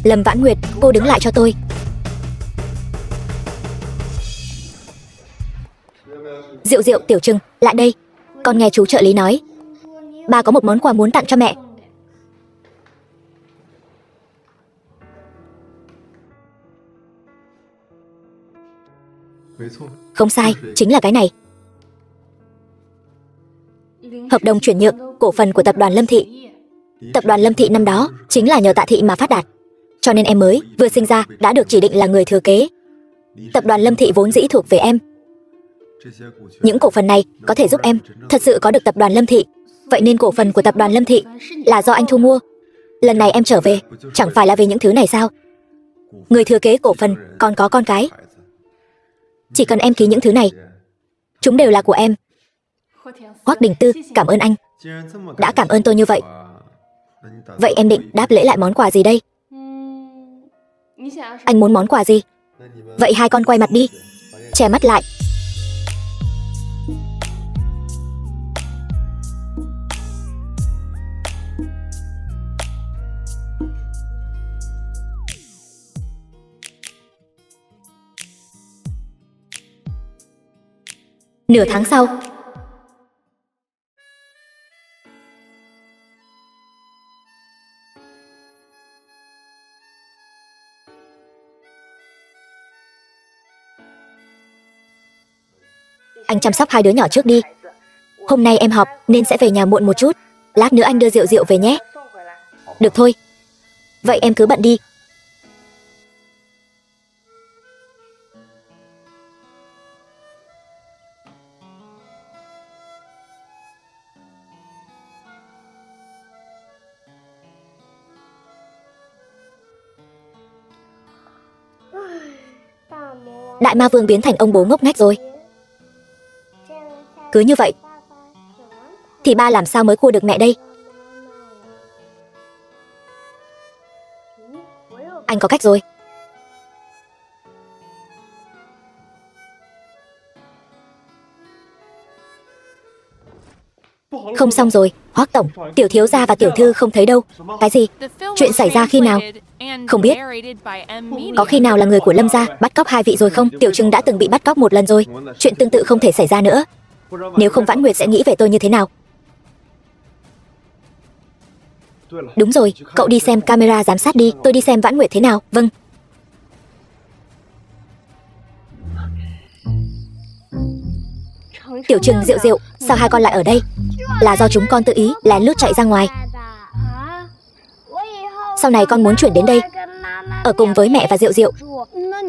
Lâm Vãn Nguyệt, cô đứng lại cho tôi. Diệu Diệu, Tiểu Trừng, lại đây. Con nghe chú trợ lý nói, ba có một món quà muốn tặng cho mẹ. Không sai, chính là cái này. Hợp đồng chuyển nhượng cổ phần của tập đoàn Lâm Thị. Tập đoàn Lâm Thị năm đó chính là nhờ Tạ thị mà phát đạt, cho nên em mới vừa sinh ra đã được chỉ định là người thừa kế. Tập đoàn Lâm Thị vốn dĩ thuộc về em. Những cổ phần này có thể giúp em thật sự có được tập đoàn Lâm Thị. Vậy nên cổ phần của tập đoàn Lâm Thị là do anh thu mua. Lần này em trở về chẳng phải là vì những thứ này sao? Người thừa kế cổ phần còn có con cái. Chỉ cần em ký những thứ này, chúng đều là của em. Hoắc Đình Tư, cảm ơn anh đã cảm ơn tôi như vậy. Vậy em định đáp lễ lại món quà gì đây? Anh muốn món quà gì? Vậy hai con quay mặt đi, che mắt lại. Nửa tháng sau, anh chăm sóc hai đứa nhỏ trước đi. Hôm nay em họp nên sẽ về nhà muộn một chút. Lát nữa anh đưa Diệu Diệu về nhé. Được thôi. Vậy em cứ bận đi. Đại ma vương biến thành ông bố ngốc nghếch rồi. Cứ như vậy thì ba làm sao mới cua được mẹ đây? Anh có cách rồi. Không xong rồi, Hoắc tổng, tiểu thiếu gia và tiểu thư không thấy đâu. Cái gì? Chuyện xảy ra khi nào? Không biết. Có khi nào là người của Lâm gia bắt cóc hai vị rồi không? Tiểu Trừng đã từng bị bắt cóc một lần rồi. Chuyện tương tự không thể xảy ra nữa. Nếu không Vãn Nguyệt sẽ nghĩ về tôi như thế nào? Đúng rồi, cậu đi xem camera giám sát đi. Tôi đi xem Vãn Nguyệt thế nào. Vâng. Tiểu Trừng, Diệu Diệu, sao hai con lại ở đây? Là do chúng con tự ý lén lút chạy ra ngoài. Sau này con muốn chuyển đến đây ở cùng với mẹ và Diệu Diệu.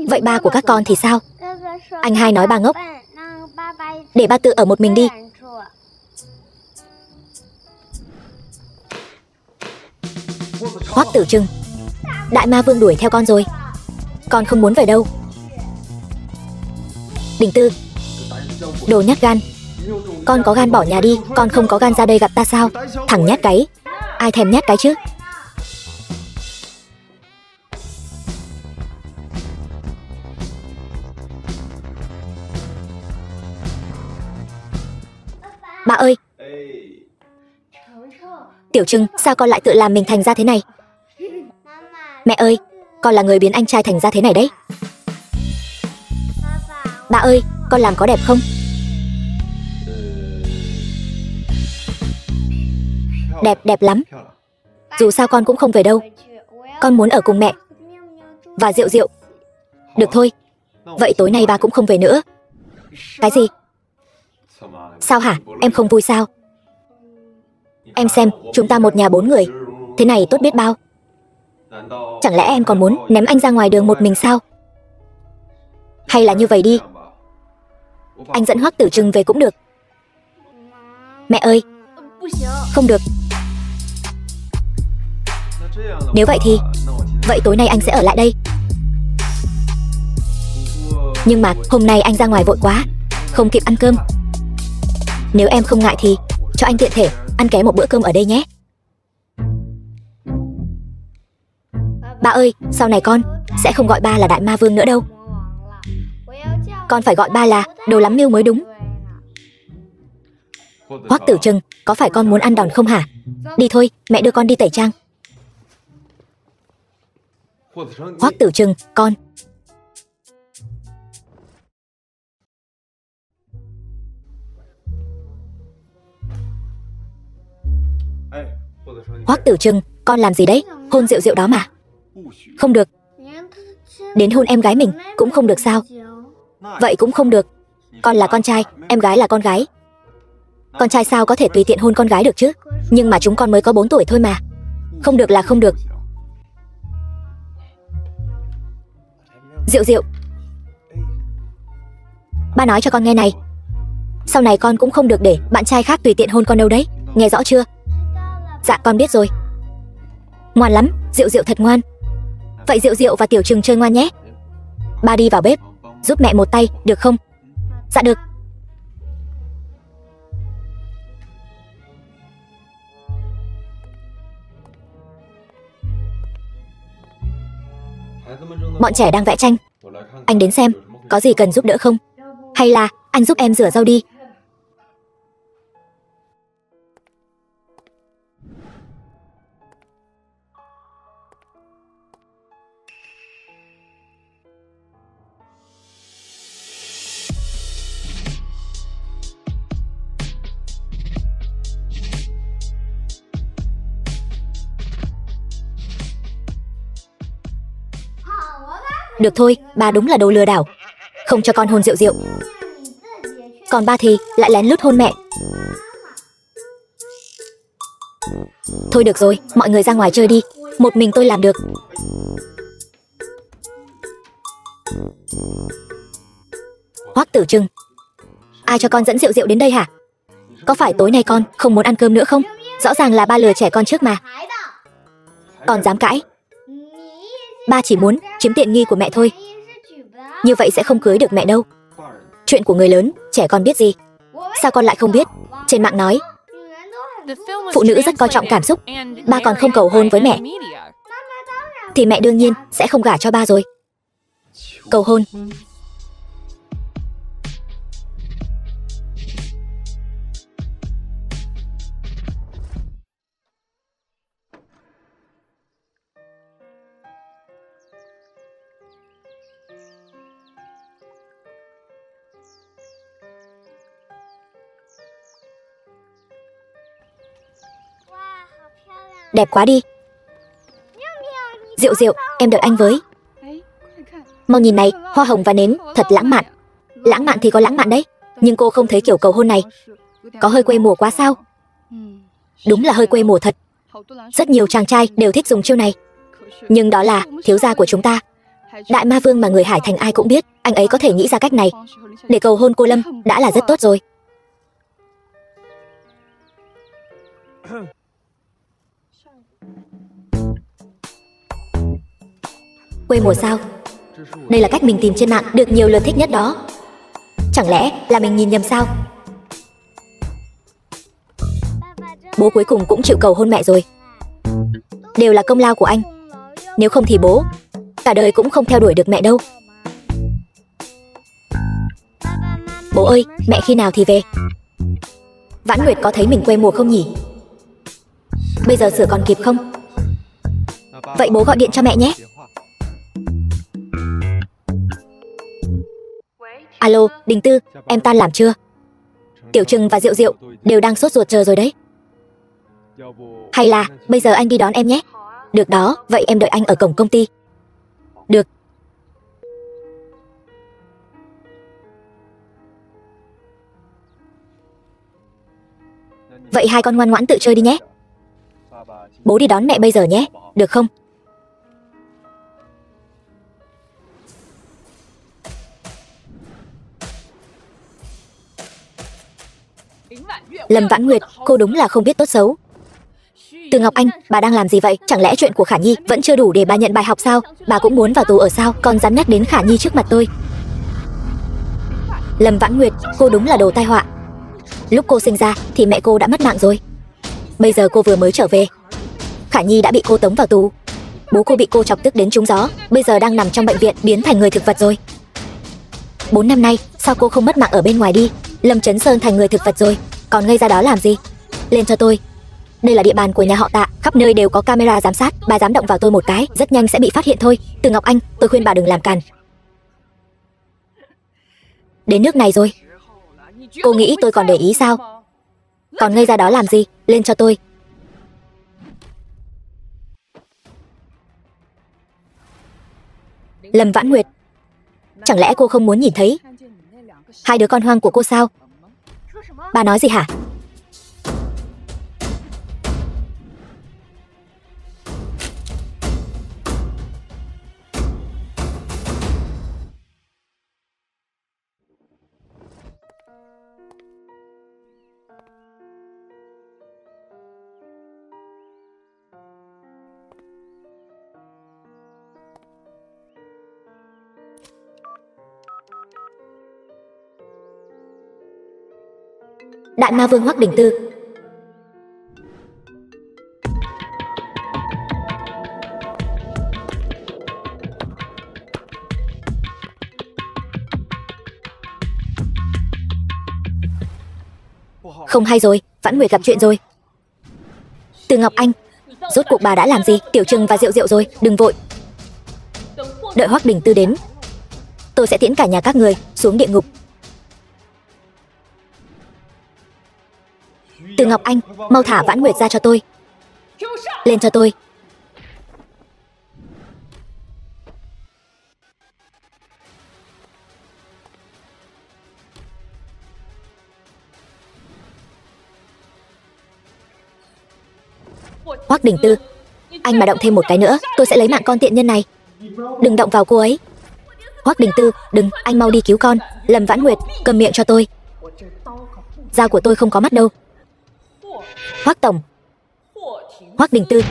Vậy ba của các con thì sao? Anh hai nói ba ngốc. Để ba tự ở một mình đi. Hoắc Tử Trừng, Đại ma vương đuổi theo con rồi. Con không muốn về đâu. Đình Tư, đồ nhát gan. Con có gan bỏ nhà đi, con không có gan ra đây gặp ta sao? Thằng nhát cái. Ai thèm nhát cái chứ? Ba ơi, Tiểu Trưng, sao con lại tự làm mình thành ra thế này? Mẹ ơi, con là người biến anh trai thành ra thế này đấy. Ba ơi, con làm có đẹp không? Đẹp, đẹp lắm. Dù sao con cũng không về đâu. Con muốn ở cùng mẹ và Diệu Diệu. Được thôi, vậy tối nay ba cũng không về nữa. Cái gì? Sao hả? Em không vui sao? Em xem, chúng ta một nhà 4 người, thế này tốt biết bao. Chẳng lẽ em còn muốn ném anh ra ngoài đường một mình sao? Hay là như vậy đi, anh dẫn Hoắc Tử Trừng về cũng được. Mẹ ơi, không được. Nếu vậy thì, vậy tối nay anh sẽ ở lại đây. Nhưng mà hôm nay anh ra ngoài vội quá, không kịp ăn cơm. Nếu em không ngại thì cho anh tiện thể ăn ké một bữa cơm ở đây nhé. Ba ơi, sau này con sẽ không gọi ba là Đại Ma Vương nữa đâu. Con phải gọi ba là Đồ Lắm Mưu mới đúng. Hoắc Tử Trừng, có phải con muốn ăn đòn không hả? Đi thôi, mẹ đưa con đi tẩy trang. Hoắc Tử Trừng, con. Hoắc Tử Trừng, con làm gì đấy? Hôn Diệu Diệu đó mà. Không được. Đến hôn em gái mình cũng không được sao? Vậy cũng không được. Con là con trai, em gái là con gái. Con trai sao có thể tùy tiện hôn con gái được chứ? Nhưng mà chúng con mới có 4 tuổi thôi mà. Không được là không được. Diệu Diệu, ba nói cho con nghe này, sau này con cũng không được để bạn trai khác tùy tiện hôn con đâu đấy. Nghe rõ chưa? Dạ con biết rồi. Ngoan lắm, Diệu Diệu thật ngoan. Vậy Diệu Diệu và Tiểu Trừng chơi ngoan nhé. Ba đi vào bếp giúp mẹ một tay, được không? Dạ được. Bọn trẻ đang vẽ tranh. Anh đến xem, có gì cần giúp đỡ không? Hay là anh giúp em rửa rau đi. Được thôi, ba đúng là đồ lừa đảo, không cho con hôn Diệu Diệu. Còn ba thì lại lén lút hôn mẹ. Thôi được rồi, mọi người ra ngoài chơi đi, một mình tôi làm được. Hoắc Tử Trừng, ai cho con dẫn Diệu Diệu đến đây hả? Có phải tối nay con không muốn ăn cơm nữa không? Rõ ràng là ba lừa trẻ con trước mà. Còn dám cãi? Ba chỉ muốn chiếm tiện nghi của mẹ thôi. Như vậy sẽ không cưới được mẹ đâu. Chuyện của người lớn, trẻ con biết gì? Sao con lại không biết? Trên mạng nói phụ nữ rất coi trọng cảm xúc. Ba còn không cầu hôn với mẹ thì mẹ đương nhiên sẽ không gả cho ba rồi. Cầu hôn. Đẹp quá đi. Diệu Diệu, em đợi anh với. Mau nhìn này, hoa hồng và nến, thật lãng mạn. Lãng mạn thì có lãng mạn đấy, nhưng cô không thấy kiểu cầu hôn này có hơi quê mùa quá sao? Đúng là hơi quê mùa thật. Rất nhiều chàng trai đều thích dùng chiêu này. Nhưng đó là thiếu gia của chúng ta, Đại Ma Vương mà người Hải Thành ai cũng biết. Anh ấy có thể nghĩ ra cách này để cầu hôn cô Lâm đã là rất tốt rồi. Quê mùa sao? Đây là cách mình tìm trên mạng được nhiều lượt thích nhất đó. Chẳng lẽ là mình nhìn nhầm sao? Bố cuối cùng cũng chịu cầu hôn mẹ rồi. Đều là công lao của anh. Nếu không thì bố cả đời cũng không theo đuổi được mẹ đâu. Bố ơi, mẹ khi nào thì về? Vãn Nguyệt có thấy mình quê mùa không nhỉ? Bây giờ sửa còn kịp không? Vậy bố gọi điện cho mẹ nhé. Alo, Đình Tư, em tan làm chưa? Tiểu Trừng và Diệu Diệu đều đang sốt ruột chờ rồi đấy. Hay là bây giờ anh đi đón em nhé. Được đó, vậy em đợi anh ở cổng công ty. Được. Vậy hai con ngoan ngoãn tự chơi đi nhé. Bố đi đón mẹ bây giờ nhé, được không? Lâm Vãn Nguyệt, cô đúng là không biết tốt xấu. Từ Ngọc Anh, bà đang làm gì vậy? Chẳng lẽ chuyện của Khả Nhi vẫn chưa đủ để bà nhận bài học sao? Bà cũng muốn vào tù ở sao? Còn dám nhắc đến Khả Nhi trước mặt tôi. Lâm Vãn Nguyệt, cô đúng là đồ tai họa. Lúc cô sinh ra thì mẹ cô đã mất mạng rồi. Bây giờ cô vừa mới trở về, Khả Nhi đã bị cô tống vào tù. Bố cô bị cô chọc tức đến trúng gió, bây giờ đang nằm trong bệnh viện, biến thành người thực vật rồi. 4 năm nay, sao cô không mất mạng ở bên ngoài đi? Lâm Chấn Sơn thành người thực vật rồi, còn ngây ra đó làm gì? Lên cho tôi. Đây là địa bàn của nhà họ Tạ, khắp nơi đều có camera giám sát. Bà dám động vào tôi một cái, rất nhanh sẽ bị phát hiện thôi. Từ Ngọc Anh, tôi khuyên bà đừng làm càn. Đến nước này rồi, cô nghĩ tôi còn để ý sao? Còn ngây ra đó làm gì? Lên cho tôi. Lâm Vãn Nguyệt, chẳng lẽ cô không muốn nhìn thấy hai đứa con hoang của cô sao? Bà nói gì hả? Đại Ma Vương Hoắc Đình Tư. Không hay rồi, Vãn Nguyệt gặp chuyện rồi. Từ Ngọc Anh, rốt cuộc bà đã làm gì? Tiểu Trừng và Diệu Diệu rồi, đừng vội. Đợi Hoắc Đình Tư đến, tôi sẽ tiễn cả nhà các người xuống địa ngục. Từ Ngọc Anh, mau thả Vãn Nguyệt ra cho tôi. Lên cho tôi. Hoắc Đình Tư, anh mà động thêm một cái nữa, tôi sẽ lấy mạng con tiện nhân này. Đừng động vào cô ấy. Hoắc Đình Tư, đừng, anh mau đi cứu con. Lâm Vãn Nguyệt, cầm miệng cho tôi. Dao của tôi không có mắt đâu. Hoắc tổng. Hoắc Đình Tư,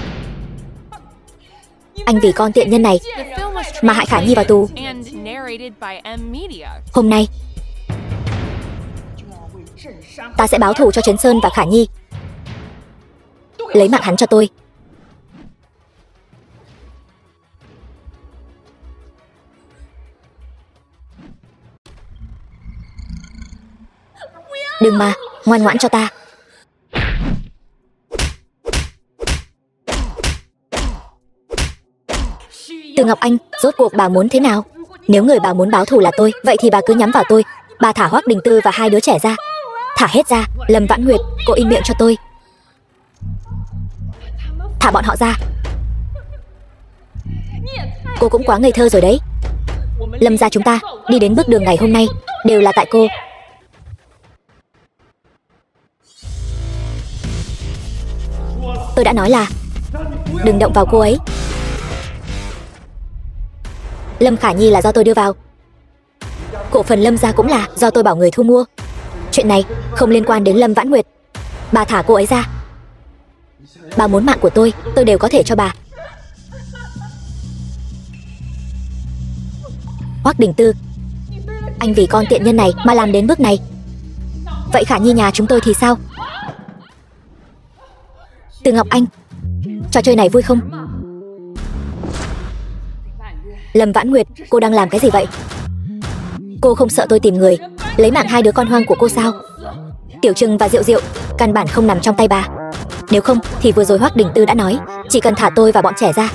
anh vì con tiện nhân này mà hại Khả Nhi vào tù. Hôm nay ta sẽ báo thù cho Trấn Sơn và Khả Nhi. Lấy mạng hắn cho tôi. Đừng mà, ngoan ngoãn cho ta. Từ Ngọc Anh, rốt cuộc bà muốn thế nào? Nếu người bà muốn báo thù là tôi, vậy thì bà cứ nhắm vào tôi. Bà thả Hoắc Đình Tư và hai đứa trẻ ra. Thả hết ra. Lâm Vãn Nguyệt, cô im miệng cho tôi. Thả bọn họ ra. Cô cũng quá ngây thơ rồi đấy. Lâm gia chúng ta đi đến bước đường ngày hôm nay đều là tại cô. Tôi đã nói là đừng động vào cô ấy. Lâm Khả Nhi là do tôi đưa vào. Cổ phần Lâm gia cũng là do tôi bảo người thu mua. Chuyện này không liên quan đến Lâm Vãn Nguyệt. Bà thả cô ấy ra. Bà muốn mạng của tôi đều có thể cho bà. Hoắc Đình Tư, anh vì con tiện nhân này mà làm đến bước này. Vậy Khả Nhi nhà chúng tôi thì sao? Từ Ngọc Anh, trò chơi này vui không? Lâm Vãn Nguyệt, cô đang làm cái gì vậy? Cô không sợ tôi tìm người lấy mạng hai đứa con hoang của cô sao? Tiểu Trừng và Diệu Diệu căn bản không nằm trong tay bà. Nếu không thì vừa rồi Hoắc Đình Tư đã nói chỉ cần thả tôi và bọn trẻ ra,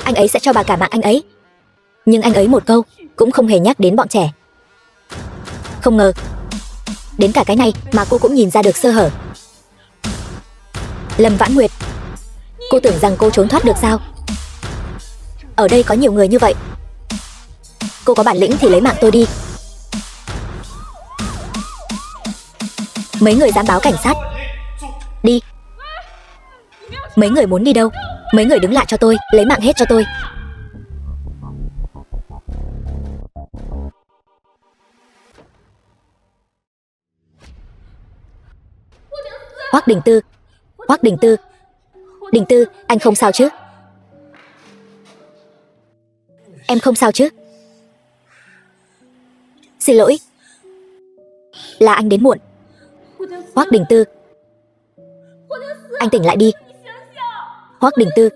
anh ấy sẽ cho bà cả mạng anh ấy. Nhưng anh ấy một câu cũng không hề nhắc đến bọn trẻ. Không ngờ đến cả cái này mà cô cũng nhìn ra được sơ hở. Lâm Vãn Nguyệt, cô tưởng rằng cô trốn thoát được sao? Ở đây có nhiều người như vậy. Cô có bản lĩnh thì lấy mạng tôi đi. Mấy người dám báo cảnh sát? Đi. Mấy người muốn đi đâu? Mấy người đứng lại cho tôi, lấy mạng hết cho tôi. Hoắc Đình Tư, Hoắc Đình Tư, Đình Tư, anh không sao chứ? Em không sao chứ? Xin lỗi, là anh đến muộn. Hoắc Đình Tư, anh tỉnh lại đi. Hoắc Đình Tư.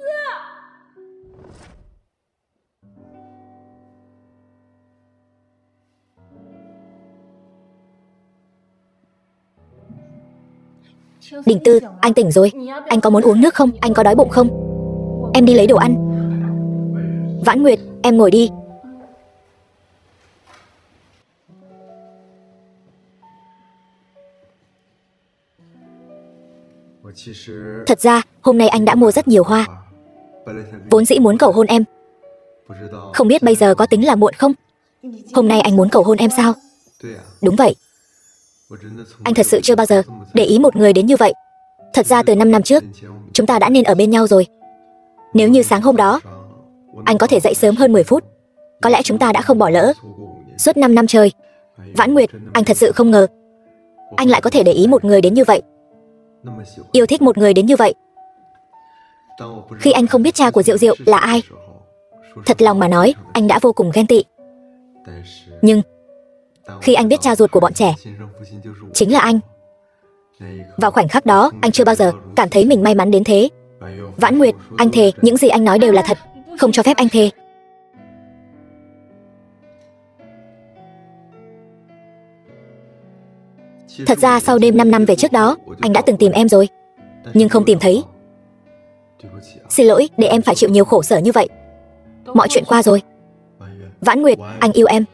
Đình Tư, anh tỉnh rồi. Anh có muốn uống nước không? Anh có đói bụng không? Em đi lấy đồ ăn. Vãn Nguyệt, em ngồi đi. Thật ra, hôm nay anh đã mua rất nhiều hoa. Vốn dĩ muốn cầu hôn em. Không biết bây giờ có tính là muộn không? Hôm nay anh muốn cầu hôn em sao? Đúng vậy. Anh thật sự chưa bao giờ để ý một người đến như vậy. Thật ra từ 5 năm trước, chúng ta đã nên ở bên nhau rồi. Nếu như sáng hôm đó anh có thể dậy sớm hơn 10 phút, có lẽ chúng ta đã không bỏ lỡ suốt 5 năm trời. Vãn Nguyệt, anh thật sự không ngờ anh lại có thể để ý một người đến như vậy, yêu thích một người đến như vậy. Khi anh không biết cha của Diệu Diệu là ai, thật lòng mà nói, anh đã vô cùng ghen tị. Nhưng khi anh biết cha ruột của bọn trẻ chính là anh, vào khoảnh khắc đó, anh chưa bao giờ cảm thấy mình may mắn đến thế. Vãn Nguyệt, anh thề những gì anh nói đều là thật, không cho phép anh thề. Thật ra sau đêm 5 năm về trước đó, anh đã từng tìm em rồi, nhưng không tìm thấy. Xin lỗi để em phải chịu nhiều khổ sở như vậy. Mọi chuyện qua rồi. Vãn Nguyệt, anh yêu em.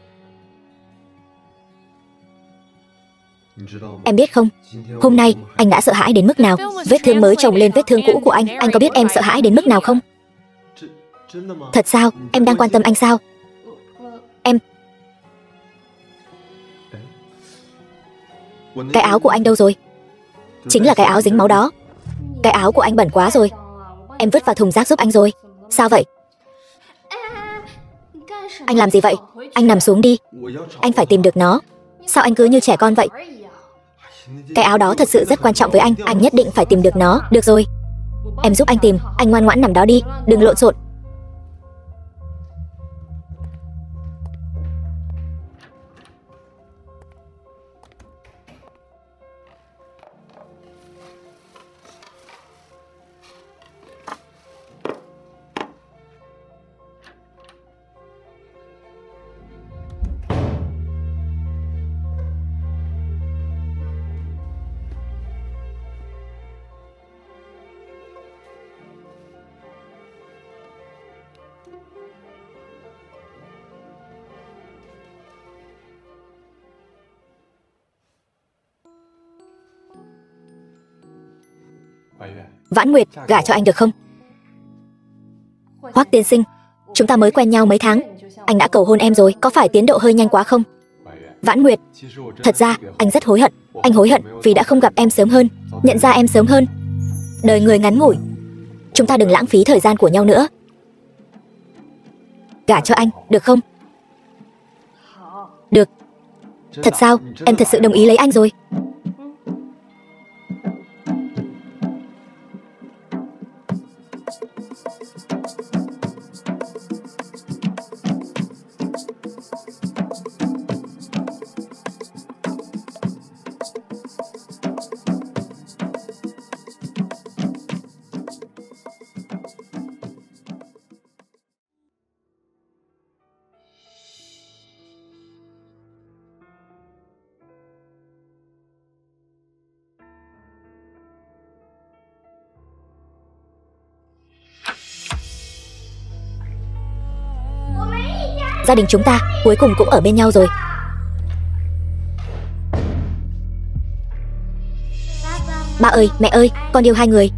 Em biết không, hôm nay anh đã sợ hãi đến mức nào. Vết thương mới chồng lên vết thương cũ của anh có biết em sợ hãi đến mức nào không? Thật sao? Em đang quan tâm anh sao? Em... Cái áo của anh đâu rồi? Chính là cái áo dính máu đó. Cái áo của anh bẩn quá rồi. Em vứt vào thùng rác giúp anh rồi. Sao vậy? Anh làm gì vậy? Anh nằm xuống đi. Anh phải tìm được nó. Sao anh cứ như trẻ con vậy? Cái áo đó thật sự rất quan trọng với anh nhất định phải tìm được nó. Được rồi, em giúp anh tìm. Anh ngoan ngoãn nằm đó đi, đừng lộn xộn. Vãn Nguyệt, gả cho anh được không? Hoắc tiên sinh, chúng ta mới quen nhau mấy tháng, anh đã cầu hôn em rồi, có phải tiến độ hơi nhanh quá không? Vãn Nguyệt, thật ra anh rất hối hận. Anh hối hận vì đã không gặp em sớm hơn, nhận ra em sớm hơn. Đời người ngắn ngủi, chúng ta đừng lãng phí thời gian của nhau nữa. Gả cho anh, được không? Được. Thật sao? Em thật sự đồng ý lấy anh rồi. gia đình chúng ta cuối cùng cũng ở bên nhau rồi. Ba ơi, mẹ ơi, con yêu hai người.